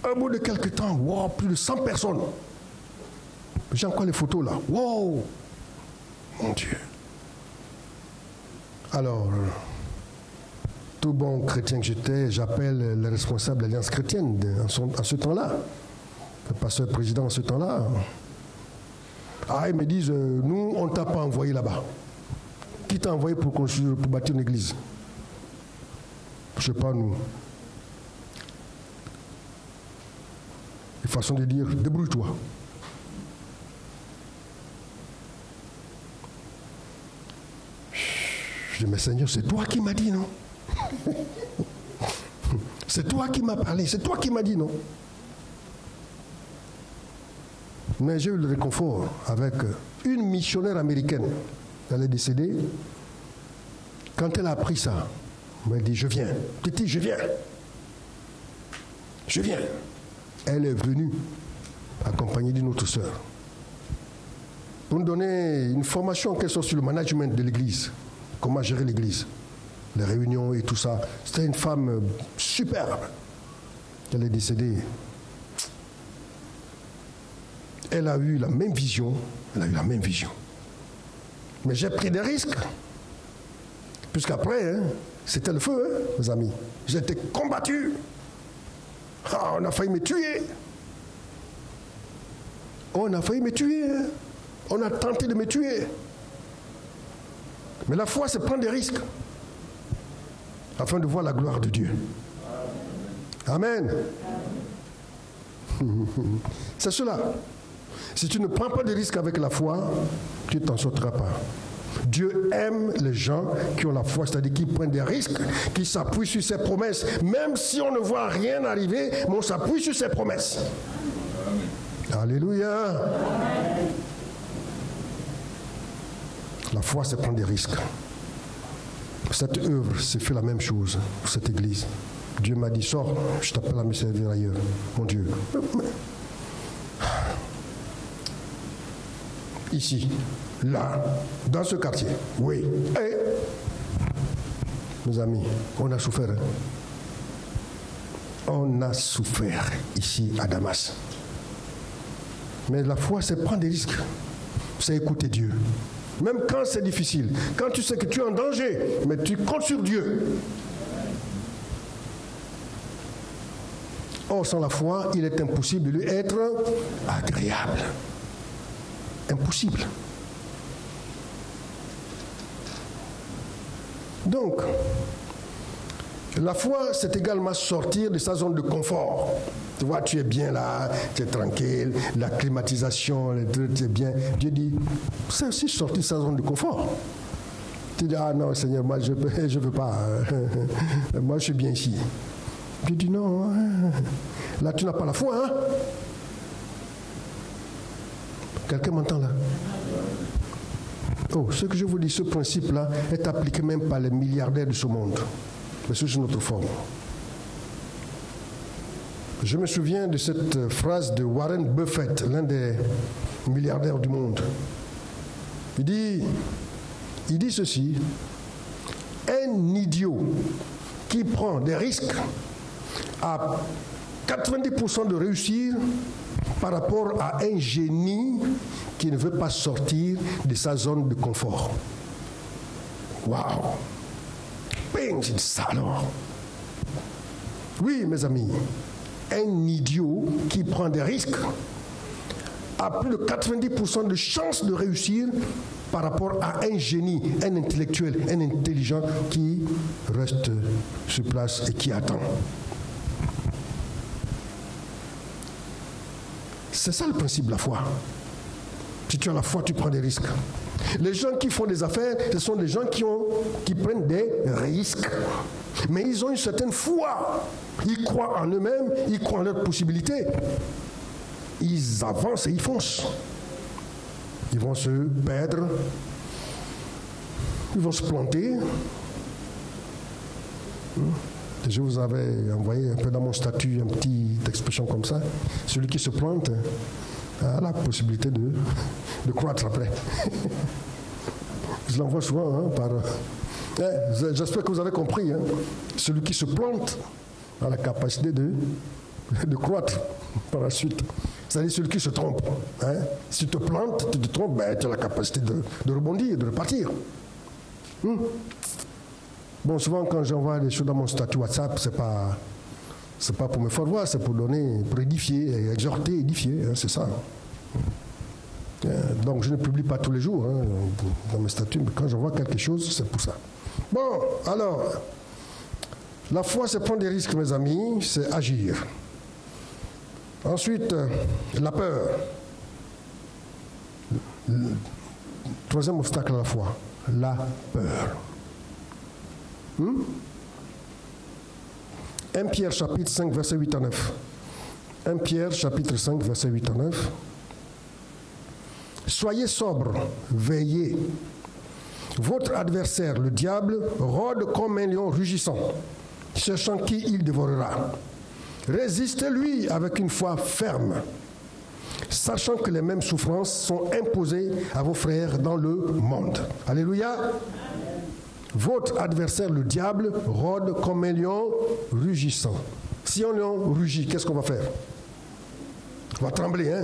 Au bout de quelques temps, wow, plus de 100 personnes. J'ai encore les photos là. Wow! Mon Dieu. Alors, tout bon chrétien que j'étais, j'appelle le responsable de l'Alliance chrétienne en ce temps-là. Le pasteur président en ce temps-là. Ah, ils me disent, nous, on ne t'a pas envoyé là-bas. Qui t'a envoyé pour bâtir une église? Je ne sais pas, nous. Une façon de dire, débrouille-toi. Je dis, mais Seigneur, c'est toi qui m'as dit, non? C'est toi qui m'as parlé, c'est toi qui m'as dit, non? Mais j'ai eu le réconfort avec une missionnaire américaine. Elle est décédée. Quand elle a appris ça, elle m'a dit, je viens. Titi, je viens. Je viens. Elle est venue accompagnée d'une autre sœur pour nous donner une formation en quelque sorte sur le management de l'église. Comment gérer l'église, les réunions et tout ça. C'était une femme superbe. Elle est décédée. Elle a eu la même vision. Elle a eu la même vision. Mais j'ai pris des risques. Puisqu'après, c'était le feu, mes amis. J'ai été combattu. Ah, on a failli me tuer. On a failli me tuer. On a tenté de me tuer. Mais la foi, c'est prendre des risques afin de voir la gloire de Dieu. Amen. C'est cela. Si tu ne prends pas de risques avec la foi, tu ne t'en sortiras pas. Dieu aime les gens qui ont la foi, c'est-à-dire qui prennent des risques, qui s'appuient sur ses promesses. Même si on ne voit rien arriver, mais on s'appuie sur ses promesses. Alléluia. La foi, c'est prendre des risques. Cette œuvre, c'est fait la même chose pour cette église. Dieu m'a dit, sors, je t'appelle à me servir ailleurs. Mon Dieu. Ici, là, dans ce quartier. Oui. Et, mes amis, on a souffert. On a souffert ici à Damas. Mais la foi, c'est prendre des risques. C'est écouter Dieu. Même quand c'est difficile, quand tu sais que tu es en danger, mais tu comptes sur Dieu. Or, sans la foi, il est impossible de lui être agréable. Impossible. Donc, la foi, c'est également sortir de sa zone de confort. Tu vois, tu es bien là, tu es tranquille, la climatisation, tu es bien. Dieu dit, c'est aussi sortir de sa zone de confort. Tu dis, ah non, Seigneur, moi je ne veux pas. Moi, je suis bien ici. Dieu dit, non, là, tu n'as pas la foi, hein? Quelqu'un m'entend là? Oh, ce que je vous dis, ce principe-là est appliqué même par les milliardaires de ce monde. Mais c'est une autre forme. Je me souviens de cette phrase de Warren Buffett, l'un des milliardaires du monde. Il dit ceci: un idiot qui prend des risques a 90% de réussir par rapport à un génie qui ne veut pas sortir de sa zone de confort. Waouh! Bing, c'est ça alors. Oui, mes amis, un idiot qui prend des risques a plus de 90% de chances de réussir par rapport à un génie, un intellectuel, un intelligent qui reste sur place et qui attend. C'est ça le principe de la foi. Si tu as la foi, tu prends des risques. Les gens qui font des affaires, ce sont des gens qui prennent des risques. Mais ils ont une certaine foi. Ils croient en eux-mêmes, ils croient en leurs possibilités. Ils avancent et ils foncent. Ils vont se perdre. Ils vont se planter. Je vous avais envoyé un peu dans mon statut une petite expression comme ça. Celui qui se plante a la possibilité de croître après. Je l'envoie souvent par... J'espère que vous avez compris. Celui qui se plante a la capacité de croître par la suite. C'est-à-dire celui qui se trompe. Si tu te plantes, tu te trompes, tu as la capacité de rebondir, de repartir. Bon, souvent quand j'envoie des choses dans mon statut WhatsApp, c'est pas pour me faire voir, c'est pour donner, pour édifier, exhorter, édifier, c'est ça. Donc je ne publie pas tous les jours dans mes statuts, mais quand j'envoie quelque chose, c'est pour ça. Bon, alors, la foi, c'est prendre des risques, mes amis, c'est agir. Ensuite, la peur. Le troisième obstacle à la foi, la peur. 1 Pierre chapitre 5, verset 8 à 9. 1 Pierre chapitre 5, verset 8 à 9. Soyez sobres, veillez. Votre adversaire, le diable, rôde comme un lion rugissant, cherchant qui il dévorera. Résistez-lui avec une foi ferme, sachant que les mêmes souffrances sont imposées à vos frères dans le monde. Alléluia. Votre adversaire, le diable, rôde comme un lion rugissant. Si un lion rugit, qu'est-ce qu'on va faire? On va trembler,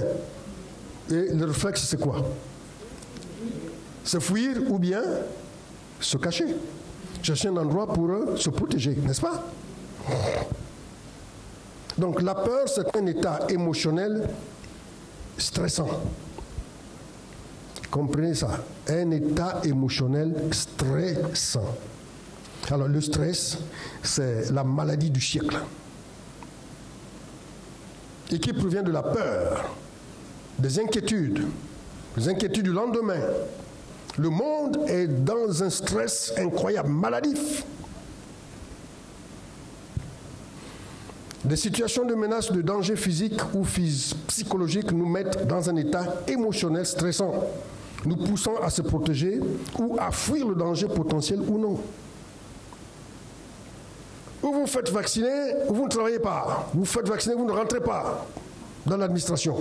Et le réflexe, c'est quoi? Se fuir ou bien se cacher. Chercher un endroit pour se protéger, n'est-ce pas? Donc la peur, c'est un état émotionnel stressant. Comprenez ça, un état émotionnel stressant. Alors le stress, c'est la maladie du siècle. Et qui provient de la peur, des inquiétudes du lendemain. Le monde est dans un stress incroyable, maladif. Des situations de menace, de danger physique ou psychologique nous mettent dans un état émotionnel stressant, nous poussant à se protéger ou à fuir le danger potentiel ou non. Ou vous faites vacciner, ou vous ne travaillez pas. Vous faites vacciner, vous ne rentrez pas dans l'administration.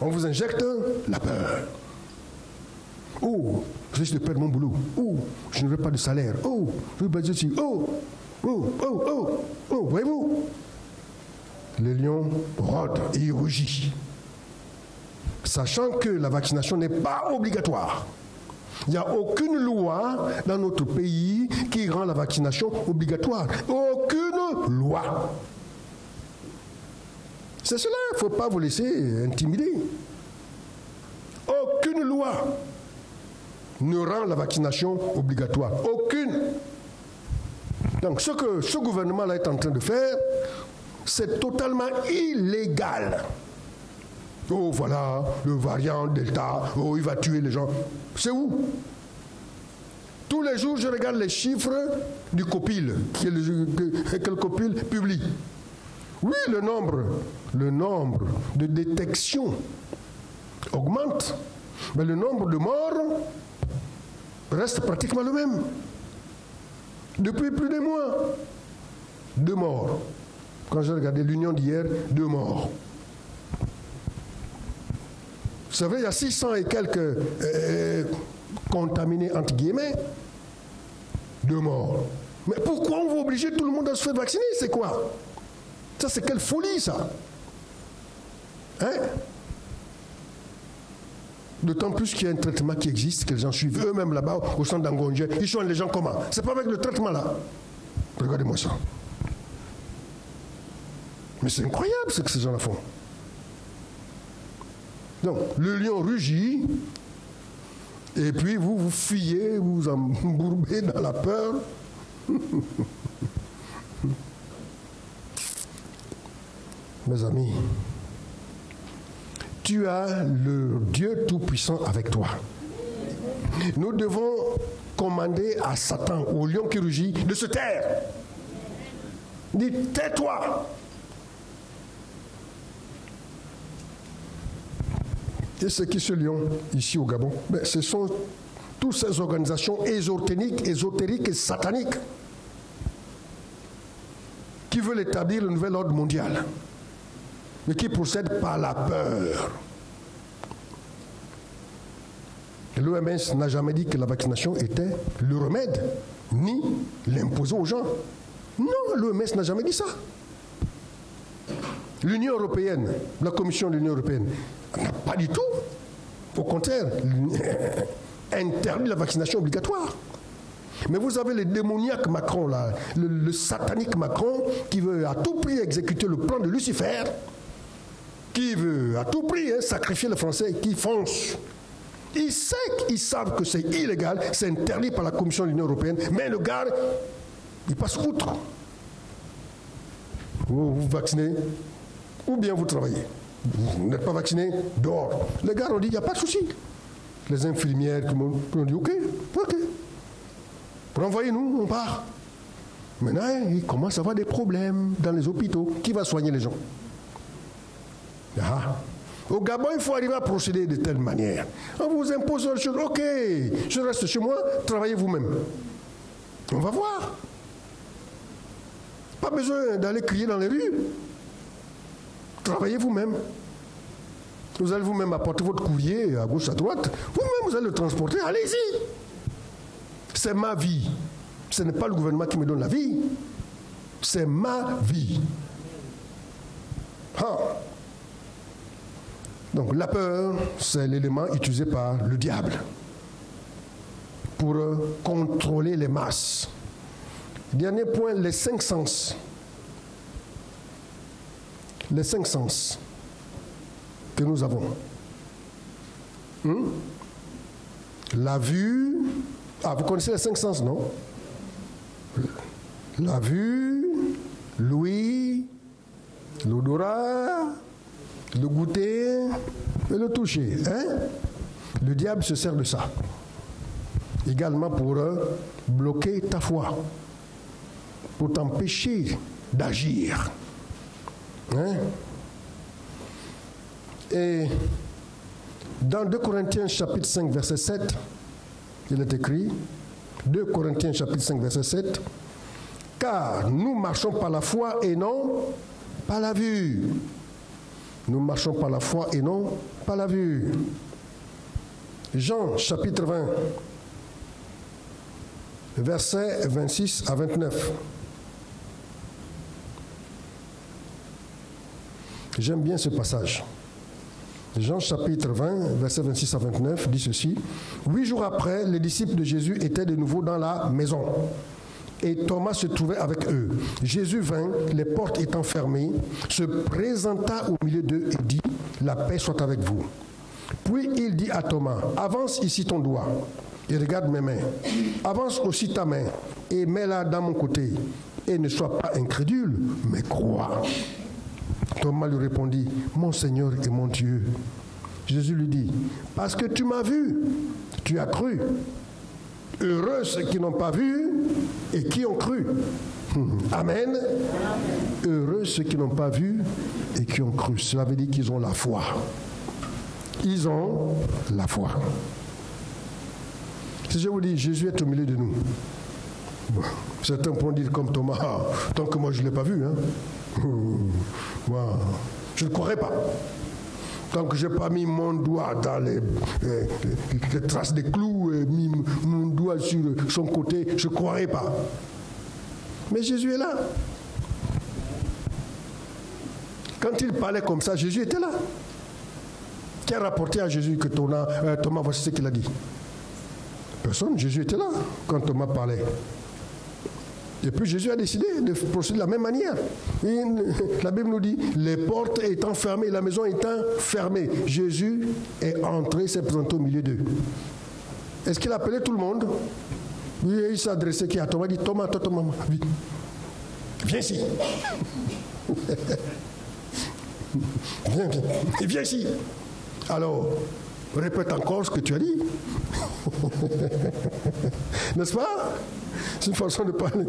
On vous injecte la peur. Oh, je risque de perdre mon boulot. Oh, je n'aurai pas de salaire. Oh, je vais pas dire si. Voyez-vous? Le lion rôde et il rugit. Sachant que la vaccination n'est pas obligatoire. Il n'y a aucune loi dans notre pays qui rend la vaccination obligatoire. Aucune loi. C'est cela, il ne faut pas vous laisser intimider. Aucune loi ne rend la vaccination obligatoire. Aucune. Donc ce que ce gouvernement-là est en train de faire, c'est totalement illégal. Oh voilà, le variant Delta, oh il va tuer les gens. C'est où? Tous les jours, je regarde les chiffres du COPIL, que le COPIL publie. Oui, le nombre de détections augmente, mais le nombre de morts reste pratiquement le même. Depuis plus de mois, 2 morts. Quand j'ai regardé l'union d'hier, 2 morts. C'est vrai, il y a 600 et quelques contaminés, entre guillemets, 2 morts. Mais pourquoi on va obliger tout le monde à se faire vacciner? C'est quoi? Ça, c'est quelle folie, ça? D'autant plus qu'il y a un traitement qui existe, que les gens suivent eux-mêmes là-bas, au centre d'Angonje. Ils soignent les gens comment? C'est pas avec le traitement-là. Regardez-moi ça. Mais c'est incroyable ce que ces gens-là font. Donc, le lion rugit, et puis vous vous fuyez, vous vous embourbez dans la peur. Mes amis, tu as le Dieu Tout-Puissant avec toi. Nous devons commander à Satan, au lion qui rugit, de se taire. Dis, tais-toi. Et c'est qui ce lion ici au Gabon? Mais ce sont toutes ces organisations ésotériques et sataniques qui veulent établir le nouvel ordre mondial, mais qui procèdent par la peur. L'OMS n'a jamais dit que la vaccination était le remède, ni l'imposer aux gens. Non, l'OMS n'a jamais dit ça. L'Union européenne, la Commission de l'Union européenne, n'a pas du tout. Au contraire, interdit la vaccination obligatoire. Mais vous avez le démoniaque Macron, là, le satanique Macron, qui veut à tout prix exécuter le plan de Lucifer, qui veut à tout prix sacrifier les Français, qui foncent. Ils savent que c'est illégal, c'est interdit par la Commission de l'Union européenne, mais le gars, il passe outre. Vous vaccinez, ou bien vous travaillez. Vous n'êtes pas vacciné, dehors. Les gars ont dit, il n'y a pas de souci. Les infirmières qui m'ont dit, ok. Renvoyez-nous, on part. Maintenant, il commence à avoir des problèmes dans les hôpitaux. Qui va soigner les gens? Au Gabon, il faut arriver à procéder de telle manière. On vous impose une chose, ok, je reste chez moi, travaillez vous-même. On va voir. Pas besoin d'aller crier dans les rues. Travaillez vous-même. Vous allez vous-même apporter votre courrier à gauche, à droite. Vous-même, vous allez le transporter. Allez-y. C'est ma vie. Ce n'est pas le gouvernement qui me donne la vie. C'est ma vie. Donc la peur, c'est l'élément utilisé par le diable pour contrôler les masses. Dernier point, les 5 sens. Les 5 sens que nous avons. La vue. Vous connaissez les 5 sens, non? La vue, l'ouïe, l'odorat, le goûter et le toucher. Le diable se sert de ça. Également pour bloquer ta foi, pour t'empêcher d'agir. Et dans 2 Corinthiens chapitre 5 verset 7, il est écrit, 2 Corinthiens chapitre 5 verset 7, car nous marchons par la foi et non par la vue. Nous marchons par la foi et non par la vue. Jean chapitre 20, versets 26 à 29. J'aime bien ce passage. Jean chapitre 20, versets 26 à 29 dit ceci. 8 jours après, les disciples de Jésus étaient de nouveau dans la maison. Et Thomas se trouvait avec eux. Jésus vint, les portes étant fermées, se présenta au milieu d'eux et dit, la paix soit avec vous. Puis il dit à Thomas, avance ici ton doigt et regarde mes mains. Avance aussi ta main et mets-la dans mon côté. Et ne sois pas incrédule, mais crois. Thomas lui répondit, mon Seigneur et mon Dieu. Jésus lui dit, parce que tu m'as vu, tu as cru. Heureux ceux qui n'ont pas vu et qui ont cru. Amen. Heureux ceux qui n'ont pas vu et qui ont cru. Cela veut dire qu'ils ont la foi. Ils ont la foi. Si je vous dis, Jésus est au milieu de nous. Bon, certains pourront dire comme Thomas, tant que moi je ne l'ai pas vu. Moi, je ne croirais pas. Tant que je n'ai pas mis mon doigt dans les traces des clous et mis mon doigt sur son côté, je ne croirais pas. Mais Jésus est là. Quand il parlait comme ça, Jésus était là. Qui a rapporté à Jésus que Thomas, voici ce qu'il a dit? Personne. Jésus était là quand Thomas parlait. Et puis Jésus a décidé de procéder de la même manière. Et la Bible nous dit, les portes étant fermées, la maison étant fermée, Jésus est entré, s'est présenté au milieu d'eux. Est-ce qu'il appelait tout le monde? Oui, il s'est adressé à Thomas, il dit, Thomas, viens ici. Viens ici. Alors, répète encore ce que tu as dit. N'est-ce pas? C'est une façon de parler.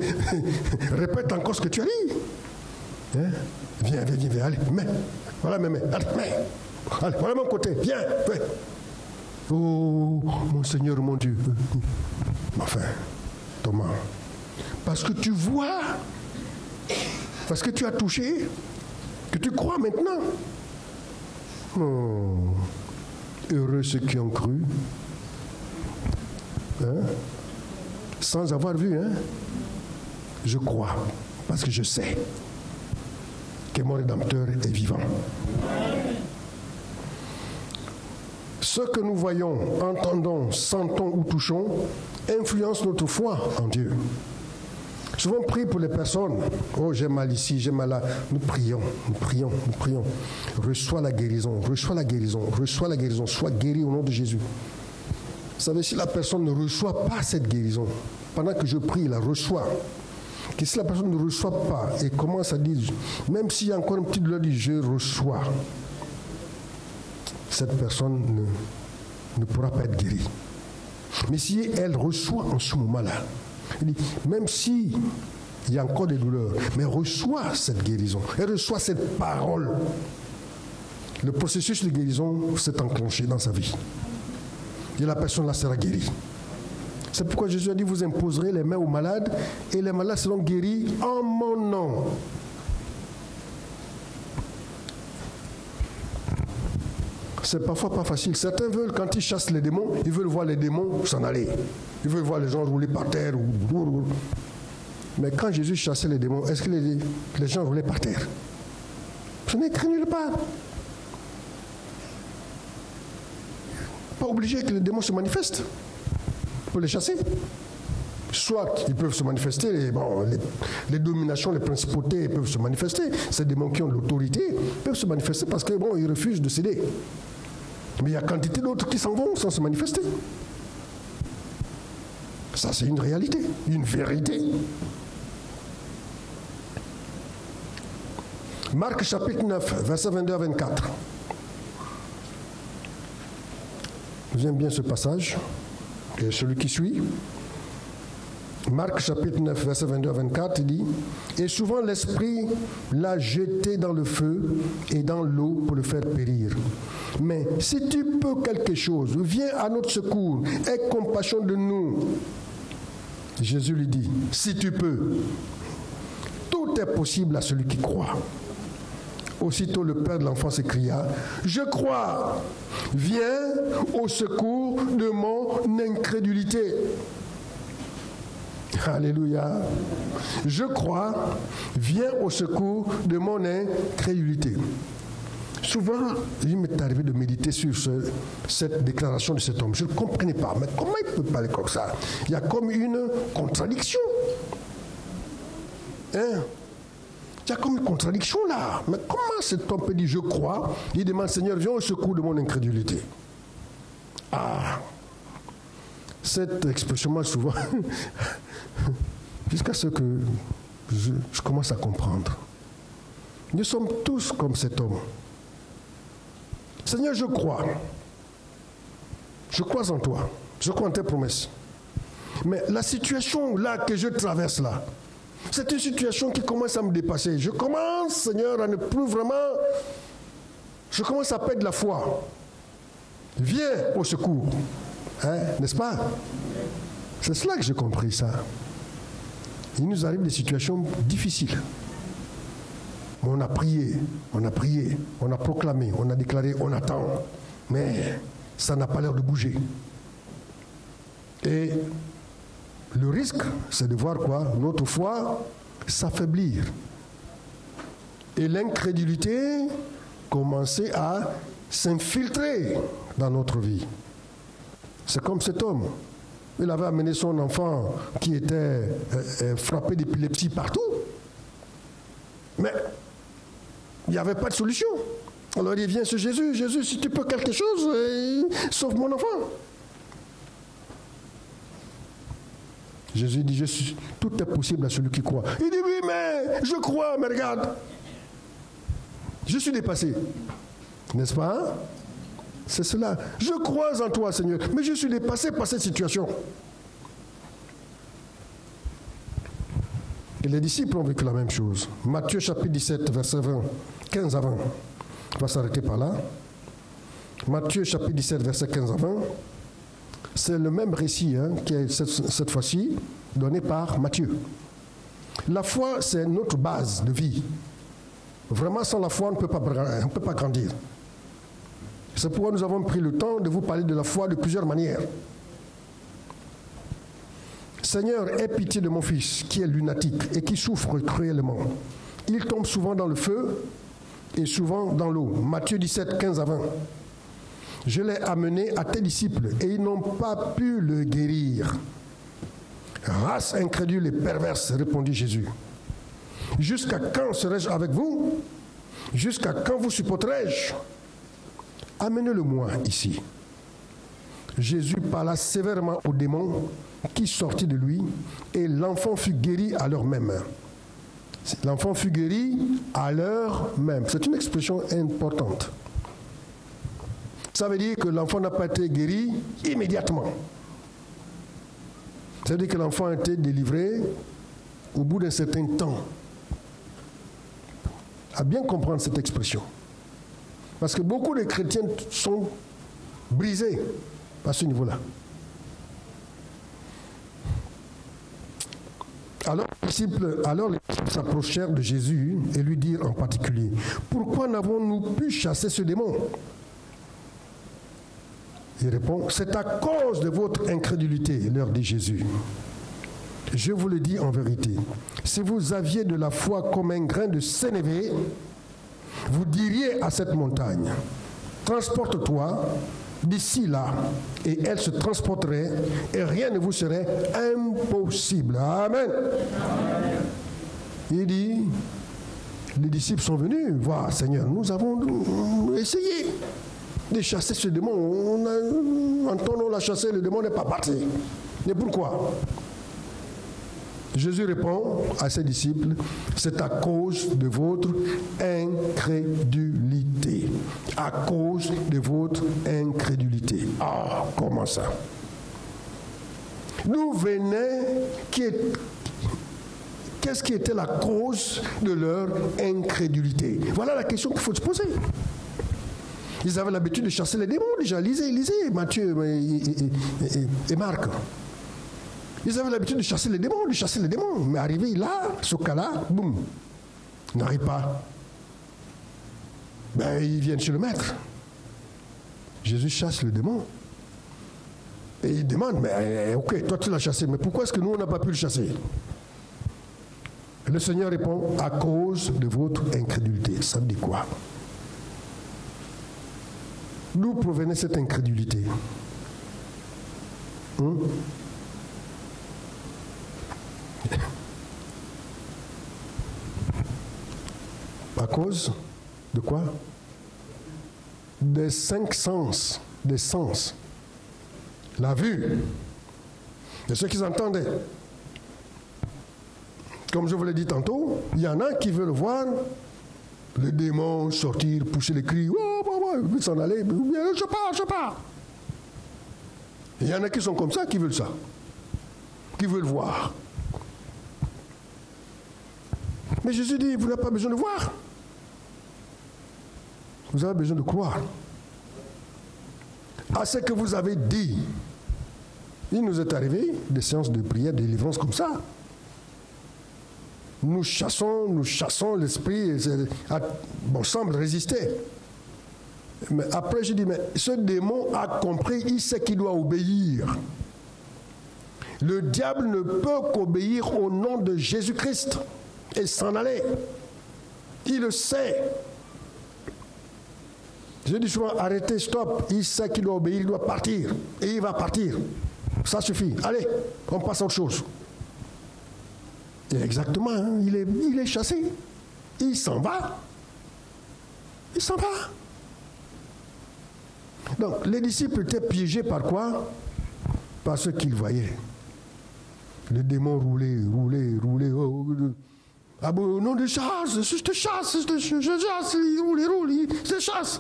Répète encore ce que tu as dit. Hein? Viens, allez, mets. Voilà, mets. Allez, voilà mon côté, viens. Oh, mon Seigneur, mon Dieu. Enfin, Thomas, parce que tu vois, parce que tu as touché, que tu crois maintenant. Oh, heureux ceux qui ont cru, hein? Sans avoir vu, hein? Je crois, parce que je sais que mon Rédempteur est vivant. Ce que nous voyons, entendons, sentons ou touchons influence notre foi en Dieu. Souvent, on prie pour les personnes. Oh, j'ai mal ici, j'ai mal là. Nous prions. Reçois la guérison. Sois guéri au nom de Jésus. Vous savez, si la personne ne reçoit pas cette guérison, pendant que je prie, la reçoit. Que si la personne ne reçoit pas et commence à dire, même s'il y a encore une petite douleur, dit je reçois, cette personne ne pourra pas être guérie. Mais si elle reçoit en ce moment-là, même si il y a encore des douleurs, mais reçoit cette guérison, elle reçoit cette parole, le processus de guérison s'est enclenché dans sa vie. Et la personne là sera guérie. C'est pourquoi Jésus a dit, vous imposerez les mains aux malades et les malades seront guéris en mon nom. C'est parfois pas facile. Certains veulent, quand ils chassent les démons, ils veulent voir les démons s'en aller. Ils veulent voir les gens rouler par terre. Mais quand Jésus chassait les démons, est-ce que les gens roulaient par terre? Ce n'est écrit nulle part. Pas obligé que les démons se manifestent pour les chasser. Soit ils peuvent se manifester, les dominations, les principautés peuvent se manifester. Ces démons qui ont l'autorité peuvent se manifester parce que ils refusent de céder. Mais il y a quantité d'autres qui s'en vont sans se manifester. Ça, c'est une réalité, une vérité. Marc chapitre 9, versets 22 à 24. J'aime bien ce passage. Et celui qui suit. Marc chapitre 9, verset 22 à 24, il dit « Et souvent l'Esprit l'a jeté dans le feu et dans l'eau pour le faire périr. Mais si tu peux quelque chose, viens à notre secours, aie compassion de nous. » Jésus lui dit « Si tu peux, tout est possible à celui qui croit. » Aussitôt le père de l'enfant s'écria « Je crois, viens au secours de mon incrédulité. » Alléluia. Je crois, viens au secours de mon incrédulité. Souvent, il m'est arrivé de méditer sur cette déclaration de cet homme. Je ne comprenais pas. Mais comment il peut parler comme ça? Il y a comme une contradiction. Hein? Il y a comme une contradiction là. Mais comment cet homme peut dire je crois? Il demande Seigneur, viens au secours de mon incrédulité. Ah! Cette expression, moi, souvent, jusqu'à ce que je commence à comprendre. Nous sommes tous comme cet homme. Seigneur, je crois. Je crois en toi. Je crois en tes promesses. Mais la situation là que je traverse là, c'est une situation qui commence à me dépasser. Je commence, Seigneur, à ne plus vraiment... Je commence à perdre la foi. Viens au secours. Hein, n'est-ce pas? C'est cela que j'ai compris ça. Il nous arrive des situations difficiles. On a prié, on a proclamé, on a déclaré, on attend. Mais ça n'a pas l'air de bouger. Et le risque, c'est de voir quoi? Notre foi s'affaiblir. Et l'incrédulité commencer à s'infiltrer dans notre vie. C'est comme cet homme. Il avait amené son enfant qui était frappé d'épilepsie partout. Mais il n'y avait pas de solution. Alors il vient sur Jésus. Jésus, si tu peux quelque chose, sauve mon enfant. Jésus dit, tout est possible à celui qui croit. Il dit, oui, mais je crois, mais regarde. Je suis dépassé. N'est-ce pas? C'est cela. Je crois en toi, Seigneur, mais je suis dépassé par cette situation. Et les disciples ont vécu la même chose. Matthieu chapitre 17, verset 20, 15 à 20. On va s'arrêter par là. Matthieu chapitre 17, verset 15 à 20. C'est le même récit qui est cette fois-ci donné par Matthieu. La foi, c'est notre base de vie. Vraiment, sans la foi, on ne peut pas grandir. C'est pourquoi nous avons pris le temps de vous parler de la foi de plusieurs manières. Seigneur, aie pitié de mon fils qui est lunatique et qui souffre cruellement. Il tombe souvent dans le feu et souvent dans l'eau. Matthieu 17, 15 à 20. Je l'ai amené à tes disciples et ils n'ont pas pu le guérir. Race incrédule et perverse, répondit Jésus. Jusqu'à quand serai-je avec vous? Jusqu'à quand vous supporterai-je? Amenez-le-moi ici. Jésus parla sévèrement au démon qui sortit de lui et l'enfant fut guéri à l'heure même. L'enfant fut guéri à l'heure même. C'est une expression importante. Ça veut dire que l'enfant n'a pas été guéri immédiatement. Ça veut dire que l'enfant a été délivré au bout d'un certain temps. À bien comprendre cette expression. Parce que beaucoup de chrétiens sont brisés à ce niveau-là. Alors les disciples s'approchèrent de Jésus et lui dirent en particulier, « Pourquoi n'avons-nous pu chasser ce démon ?» Il répond, « C'est à cause de votre incrédulité, leur dit Jésus. Je vous le dis en vérité, si vous aviez de la foi comme un grain de sénévé, vous diriez à cette montagne, transporte-toi d'ici là, et elle se transporterait, et rien ne vous serait impossible. » Amen. Amen. Il dit, les disciples sont venus voir, Seigneur, nous avons essayé de chasser ce démon. En ton nom, on l'a chassé, le démon n'est pas parti. Mais pourquoi? Jésus répond à ses disciples, c'est à cause de votre incrédulité. À cause de votre incrédulité. Ah, comment ça? D'où venait, qu'est-ce qui était la cause de leur incrédulité? Voilà la question qu'il faut se poser. Ils avaient l'habitude de chasser les démons déjà. Lisez Matthieu et Marc. Ils avaient l'habitude de chasser les démons. Mais arrivé là, ce cas-là, boum, ils n'arrivent pas. Ben, ils viennent chez le maître. Jésus chasse le démon. Et il demande, mais ok, toi tu l'as chassé, mais pourquoi est-ce que nous on n'a pas pu le chasser? Et le Seigneur répond, à cause de votre incrédulité. Ça veut dire quoi? D'où provenait cette incrédulité? À cause de quoi? Des 5 sens, des sens. La vue, de ce qu'ils entendaient. Comme je vous l'ai dit tantôt, il y en a qui veulent voir le démon sortir, pousser les cris, s'en aller, je pars. Il y en a qui sont comme ça, qui veulent ça, qui veulent voir. Mais Jésus dit, vous n'avez pas besoin de voir. Vous avez besoin de croire. À ce que vous avez dit. Il nous est arrivé des séances de prière, de délivrance comme ça. Nous chassons l'esprit, semble résister. Mais après, je dis, mais ce démon a compris, il sait qu'il doit obéir. Le diable ne peut qu'obéir au nom de Jésus-Christ et s'en aller. Il le sait. Je dis souvent, arrêtez, stop. Il sait qu'il doit obéir, il doit partir. Et il va partir. Ça suffit. Allez, on passe à autre chose. Et exactement, il est chassé. Il s'en va. Il s'en va. Donc, les disciples étaient piégés par quoi? Par ce qu'ils voyaient. Le démon roulait. Ah bon, non, je te chasse, il roule, il te chasse.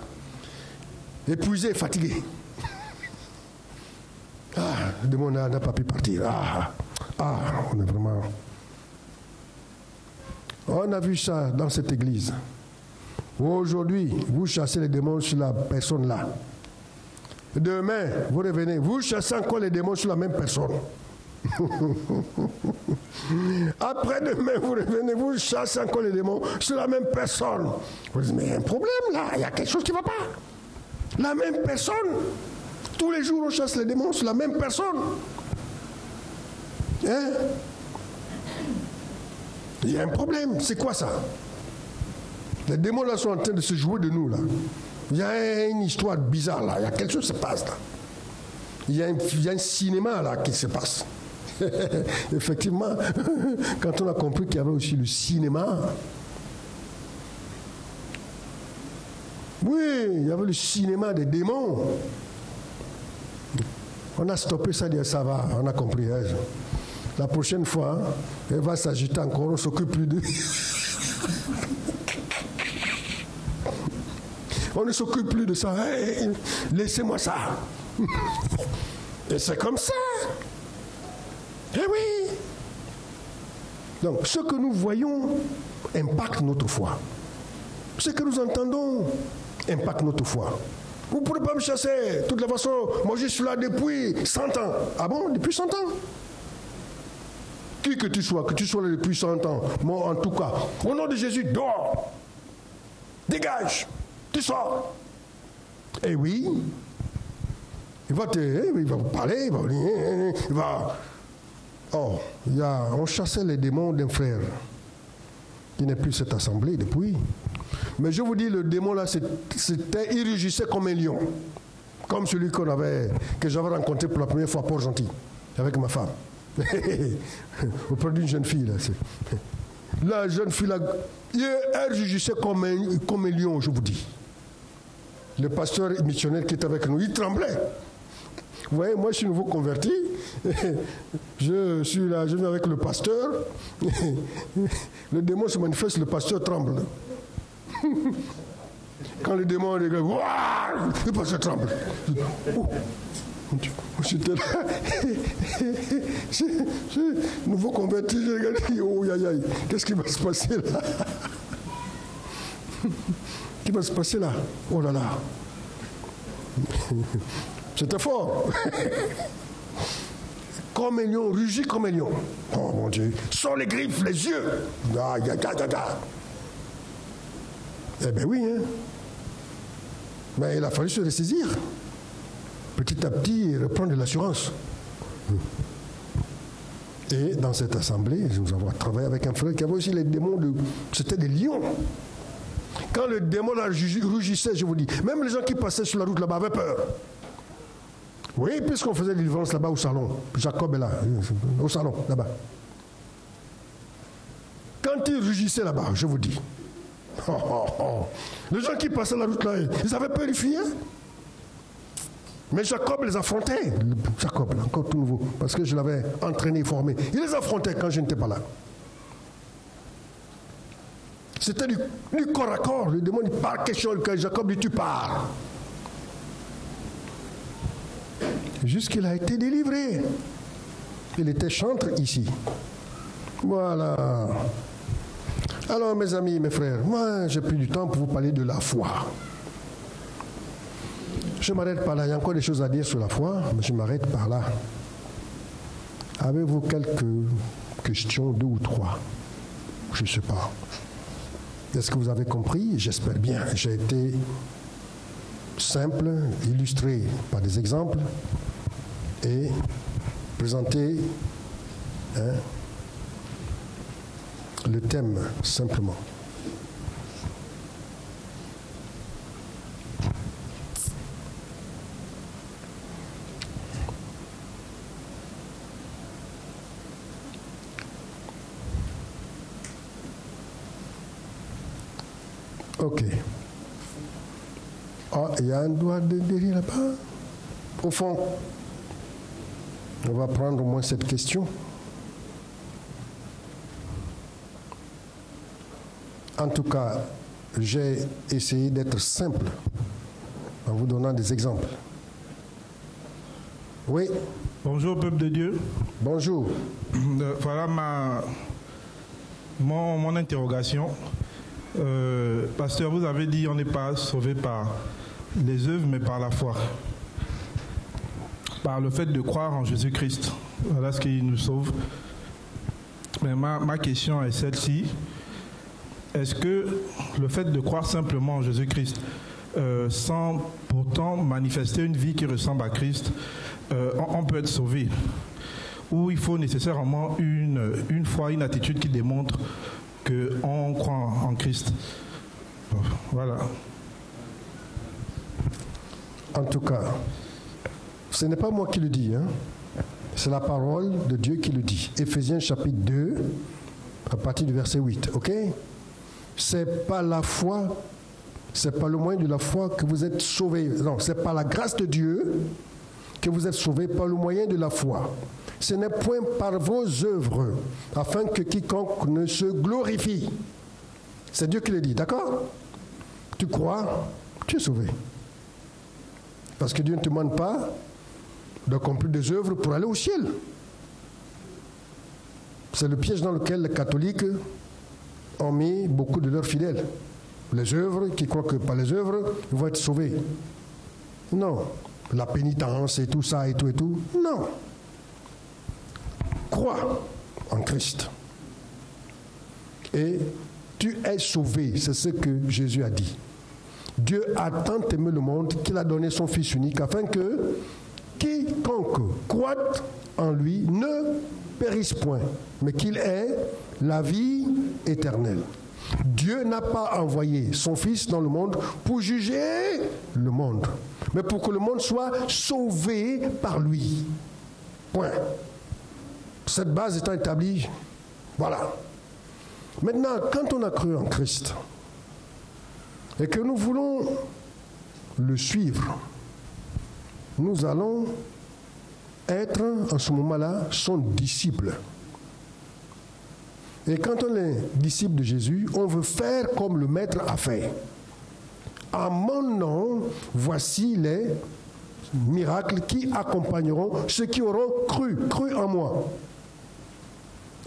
épuisé, fatigué. Ah, le démon n'a pas pu partir. On est vraiment... On a vu ça dans cette église. Aujourd'hui, vous chassez les démons sur la personne là. Demain, vous revenez, vous chassez encore les démons sur la même personne. Après-demain, vous revenez, vous chassez encore les démons sur la même personne. Vous dites, mais il y a un problème là, il y a quelque chose qui ne va pas. La même personne. Tous les jours, on chasse les démons sur la même personne. Hein? Il y a un problème. C'est quoi ça? Les démons là sont en train de se jouer de nous là. Il y a une histoire bizarre là. Il y a quelque chose qui se passe là. Il y a un cinéma là qui se passe. Effectivement, quand on a compris qu'il y avait aussi le cinéma. Oui, il y avait le cinéma des démons. On a stoppé ça, ça va, on a compris. Hein. La prochaine fois, elle va s'agiter encore, on ne s'occupe plus de... On ne s'occupe plus de ça. Hey, laissez-moi ça. Et c'est comme ça. Eh oui. Donc, ce que nous voyons impacte notre foi. Ce que nous entendons impacte notre foi. Vous ne pourrez pas me chasser. De toute façon, moi je suis là depuis 100 ans. Ah bon, depuis 100 ans? Qui que tu sois là depuis 100 ans. Moi, en tout cas, au nom de Jésus, dors. Dégage. Tu sors. Eh oui. Il va vous parler, il va... Oh, on chassait les démons d'un frère qui n'est plus cette assemblée depuis. Mais je vous dis, le démon là, il rugissait comme un lion. Comme celui que j'avais rencontré pour la première fois à Port-Gentil, avec ma femme. Auprès d'une jeune fille là. La jeune fille là, elle rugissait comme un lion, je vous dis. Le pasteur missionnaire qui est avec nous, il tremblait. Vous voyez, moi je suis nouveau converti. Je suis là, je viens avec le pasteur. Le démon se manifeste, le pasteur tremble. Quand le démon regarde, le pasteur tremble. Oh, j'étais là. Nouveau converti, je regarde, oh aïe aïe, qu'est-ce qui va se passer là? Qu'est-ce qui va se passer là? Oh là là. C'était fort. Comme un lion, rugit comme un lion. Oh mon Dieu. Sors les griffes, les yeux. Eh bien oui, hein. Mais il a fallu se ressaisir. Petit à petit, reprendre de l'assurance. Et dans cette assemblée, nous avons travaillé avec un frère qui avait aussi les démons c'était des lions. Quand le démon là rugissait, je vous dis, même les gens qui passaient sur la route là-bas avaient peur. Oui, puisqu'on faisait des livrances là-bas au salon. Jacob est là, au salon, là-bas. Quand il rugissait là-bas, je vous dis, les gens qui passaient la route là, ils avaient peur, ils fuyaient. Mais Jacob les affrontait. Jacob, encore tout nouveau, parce que je l'avais entraîné, formé. Il les affrontait quand je n'étais pas là. C'était du corps à corps. Le démon dit, par question, Jacob dit, tu pars. Jusqu'il a été délivré. Il était chantre ici. Voilà. Alors, mes amis, mes frères, moi, j'ai pris du temps pour vous parler de la foi. Je m'arrête par là. Il y a encore des choses à dire sur la foi, mais je m'arrête par là. Avez-vous quelques questions, 2 ou 3? Je ne sais pas. Est-ce que vous avez compris? J'espère bien. J'ai été simple, illustré par des exemples et présenté le thème simplement. Ok. Ah, il y a un doigt derrière là-bas. Au fond, on va prendre au moins cette question. En tout cas, j'ai essayé d'être simple en vous donnant des exemples. Oui. Bonjour, peuple de Dieu. Bonjour. Voilà mon interrogation. Pasteur, vous avez dit on n'est pas sauvé par les œuvres, mais par la foi. Par le fait de croire en Jésus-Christ. Voilà ce qui nous sauve. Mais ma question est celle-ci. Est-ce que le fait de croire simplement en Jésus-Christ, sans pourtant manifester une vie qui ressemble à Christ, on peut être sauvé? Ou il faut nécessairement une foi, une attitude qui démontre qu'on croit en Christ? Voilà. En tout cas, ce n'est pas moi qui le dis, hein. C'est la parole de Dieu qui le dit. Éphésiens chapitre 2, à partir du verset 8. Ok? C'est pas la foi, c'est pas le moyen de la foi que vous êtes sauvés. Non, c'est par la grâce de Dieu que vous êtes sauvés par le moyen de la foi. Ce n'est point par vos œuvres, afin que quiconque ne se glorifie. C'est Dieu qui le dit, d'accord? Tu crois, tu es sauvé. Parce que Dieu ne te demande pas d'accomplir des œuvres pour aller au ciel. C'est le piège dans lequel les catholiques ont mis beaucoup de leurs fidèles. Les œuvres, qui croient que par les œuvres, ils vont être sauvés. Non. La pénitence et tout ça et tout. Non. Crois en Christ. Et tu es sauvé. C'est ce que Jésus a dit. Dieu a tant aimé le monde qu'il a donné son Fils unique afin que quiconque croit en lui ne périsse point, mais qu'il ait la vie éternelle. Dieu n'a pas envoyé son Fils dans le monde pour juger le monde, mais pour que le monde soit sauvé par lui. Point. Cette base étant établie, voilà. Maintenant, quand on a cru en Christ et que nous voulons le suivre, nous allons être en ce moment-là son disciple. Et quand on est disciple de Jésus, on veut faire comme le Maître a fait. En mon nom, voici les miracles qui accompagneront ceux qui auront cru en moi.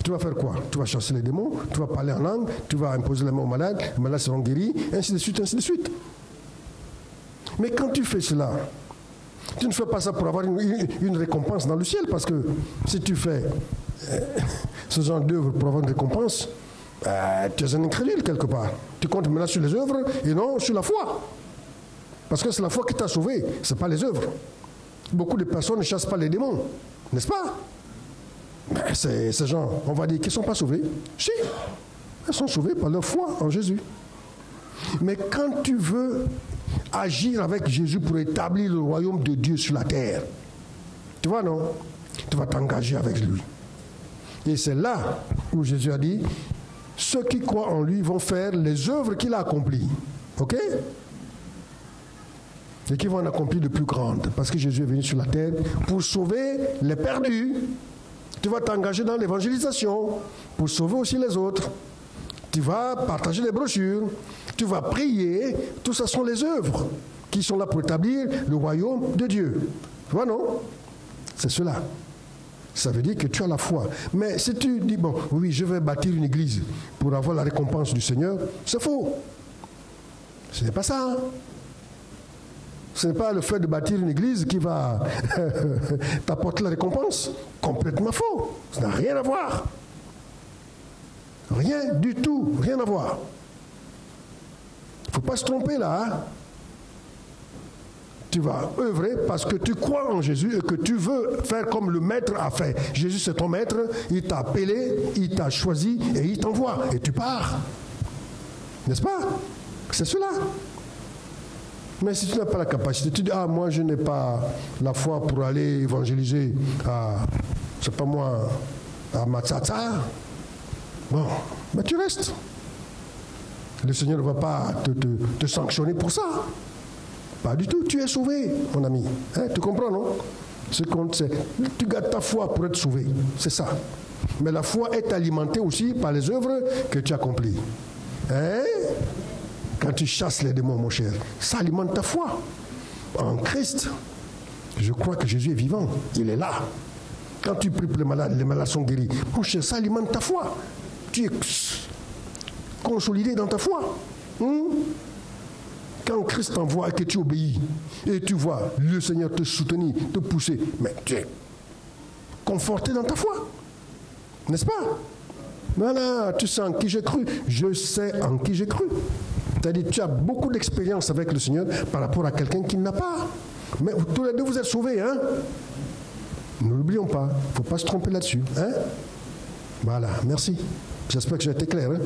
Tu vas faire quoi? Tu vas chasser les démons, tu vas parler en langue, tu vas imposer la main aux malades, les malades seront guéris, ainsi de suite, ainsi de suite. Mais quand tu fais cela, tu ne fais pas ça pour avoir une récompense dans le ciel, parce que si tu fais ce genre d'œuvre pour avoir une récompense, tu es un incrédule quelque part. Tu comptes maintenant sur les œuvres et non sur la foi. Parce que c'est la foi qui t'a sauvé, ce n'est pas les œuvres. Beaucoup de personnes ne chassent pas les démons, n'est-ce pas? Mais ces gens, on va dire qu'ils ne sont pas sauvés. Si, elles sont sauvées par leur foi en Jésus. Mais quand tu veux agir avec Jésus pour établir le royaume de Dieu sur la terre, tu vois, non? Tu vas t'engager avec lui. Et c'est là où Jésus a dit, ceux qui croient en lui vont faire les œuvres qu'il a accomplies. Ok? Et qui vont en accomplir de plus grandes. Parce que Jésus est venu sur la terre pour sauver les perdus. Tu vas t'engager dans l'évangélisation pour sauver aussi les autres. Tu vas partager les brochures. Tu vas prier. Tout ça sont les œuvres qui sont là pour établir le royaume de Dieu. Tu vois, non? C'est cela. Ça veut dire que tu as la foi. Mais si tu dis, bon, oui, je vais bâtir une église pour avoir la récompense du Seigneur, c'est faux. Ce n'est pas ça. Hein? Ce n'est pas le fait de bâtir une église qui va t'apporter la récompense. Complètement faux. Ça n'a rien à voir. Rien du tout. Rien à voir. Il ne faut pas se tromper là. Hein? Tu vas œuvrer parce que tu crois en Jésus et que tu veux faire comme le Maître a fait. Jésus, c'est ton Maître. Il t'a appelé, il t'a choisi et il t'envoie. Et tu pars. N'est-ce pas? C'est cela. Mais si tu n'as pas la capacité, tu dis, ah, moi, je n'ai pas la foi pour aller évangéliser à, je ne sais pas moi, à Matsatsa. Bon, mais tu restes. Le Seigneur ne va pas te sanctionner pour ça. Pas du tout, tu es sauvé, mon ami. Hein, tu comprends, non? Ce qui compte, c'est tu gardes ta foi pour être sauvé. C'est ça. Mais la foi est alimentée aussi par les œuvres que tu accomplis. Hein? Quand tu chasses les démons, mon cher, ça alimente ta foi. en Christ, je crois que Jésus est vivant. Il est là. Quand tu pries pour les malades sont guéris. Mon cher, ça alimente ta foi. Tu es consolidé dans ta foi. Quand Christ t'envoie et que tu obéis, et tu vois le Seigneur te soutenir, te pousser, mais tu es conforté dans ta foi. N'est-ce pas? Voilà, tu sais en qui j'ai cru. Je sais en qui j'ai cru. C'est-à-dire tu as beaucoup d'expérience avec le Seigneur par rapport à quelqu'un qui n'a pas. Mais tous les deux vous êtes sauvés, hein? Ne l'oublions pas. Il ne faut pas se tromper là-dessus. Hein? Voilà, merci. J'espère que j'ai été clair. Hein?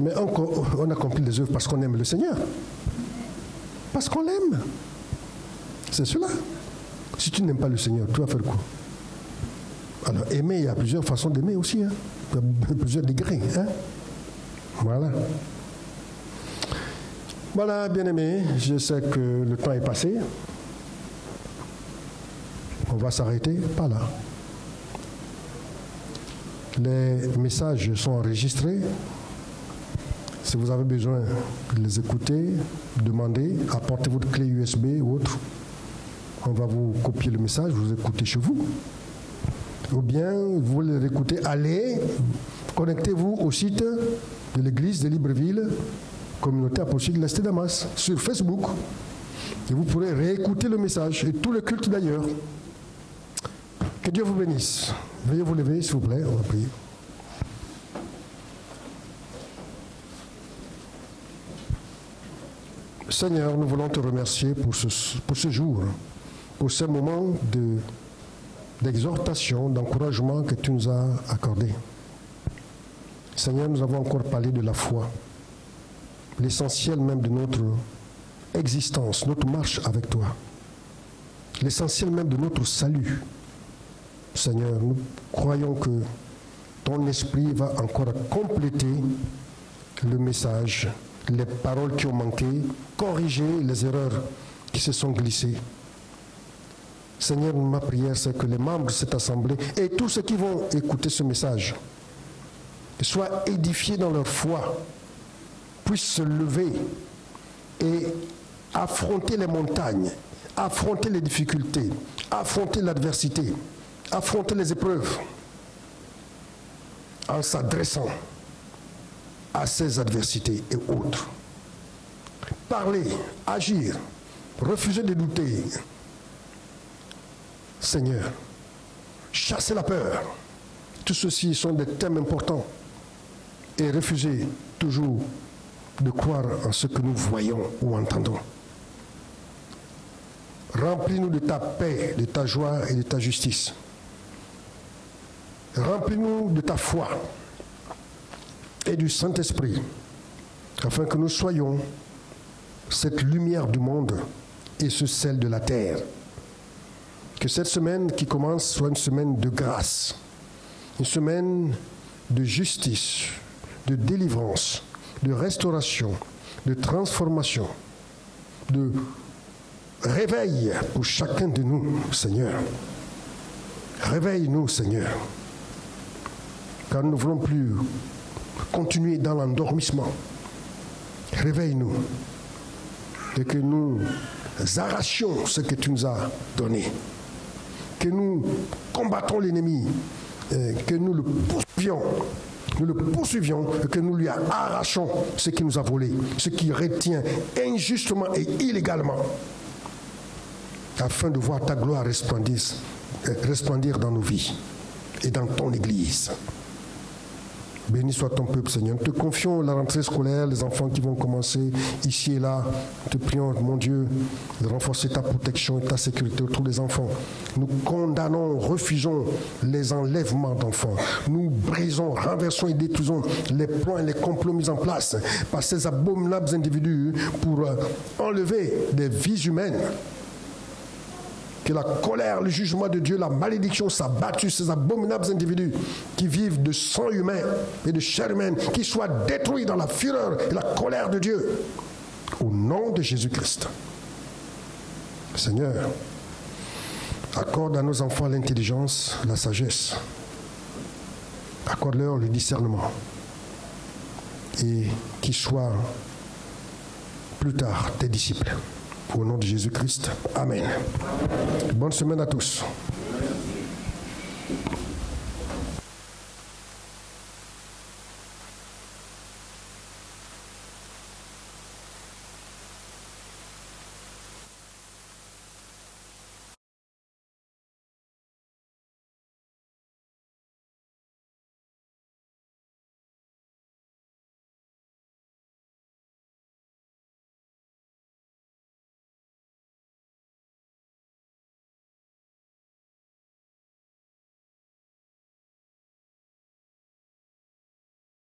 Mais on accomplit les œuvres parce qu'on aime le Seigneur. Parce qu'on l'aime. C'est cela. Si tu n'aimes pas le Seigneur, tu vas faire quoi? Alors, aimer, il y a plusieurs façons d'aimer aussi. Hein? Il y a plusieurs degrés. Hein? Voilà. Voilà, bien-aimés, je sais que le temps est passé. On va s'arrêter par là. Les messages sont enregistrés. Si vous avez besoin de les écouter, demandez, apportez votre clé USB ou autre. On va vous copier le message, vous écoutez chez vous. Ou bien, vous voulez le réécouter, allez, connectez-vous au site de l'église de Libreville, communauté apostolique de l'Est Damas, sur Facebook. Et vous pourrez réécouter le message et tous les cultes d'ailleurs. Que Dieu vous bénisse. Veuillez vous lever, s'il vous plaît, on va prier. Seigneur, nous voulons te remercier pour ce jour, pour ce moment d'exhortation, d'encouragement que tu nous as accordé. Seigneur, nous avons encore parlé de la foi, l'essentiel même de notre existence, notre marche avec toi, l'essentiel même de notre salut. Seigneur, nous croyons que ton esprit va encore compléter le message, les paroles qui ont manqué, corriger les erreurs qui se sont glissées. Seigneur, ma prière, c'est que les membres de cette assemblée et tous ceux qui vont écouter ce message soient édifiés dans leur foi, puissent se lever et affronter les montagnes, affronter les difficultés, affronter l'adversité, affronter les épreuves en s'adressant à ces adversités et autres. Parler, agir, refuser de douter. Seigneur, chasser la peur. Tout ceci sont des thèmes importants. Et refuser toujours de croire en ce que nous voyons ou entendons. Remplis-nous de ta paix, de ta joie et de ta justice. Remplis-nous de ta foi et du Saint-Esprit, afin que nous soyons cette lumière du monde et ce sel de la terre. Que cette semaine qui commence soit une semaine de grâce, une semaine de justice, de délivrance, de restauration, de transformation, de réveil pour chacun de nous, Seigneur. Réveille-nous, Seigneur, car nous ne voulons plus continuer dans l'endormissement. Réveille-nous et que nous arrachions ce que tu nous as donné, que nous combattons l'ennemi, que nous le poursuivions et que nous lui arrachons ce qui nous a volé, ce qui retient injustement et illégalement, afin de voir ta gloire resplendir dans nos vies et dans ton Église. Béni soit ton peuple, Seigneur. Nous te confions la rentrée scolaire, les enfants qui vont commencer ici et là. Nous te prions, mon Dieu, de renforcer ta protection et ta sécurité autour des enfants. Nous condamnons, refusons les enlèvements d'enfants. Nous brisons, renversons et détruisons les plans et les complots mis en place par ces abominables individus pour enlever des vies humaines. Que la colère, le jugement de Dieu, la malédiction s'abattue sur ces abominables individus qui vivent de sang humain et de chair humaine, qui soient détruits dans la fureur et la colère de Dieu. Au nom de Jésus-Christ. Seigneur, accorde à nos enfants l'intelligence, la sagesse. Accorde-leur le discernement. et qui soient plus tard tes disciples. Au nom de Jésus-Christ. Amen. Bonne semaine à tous.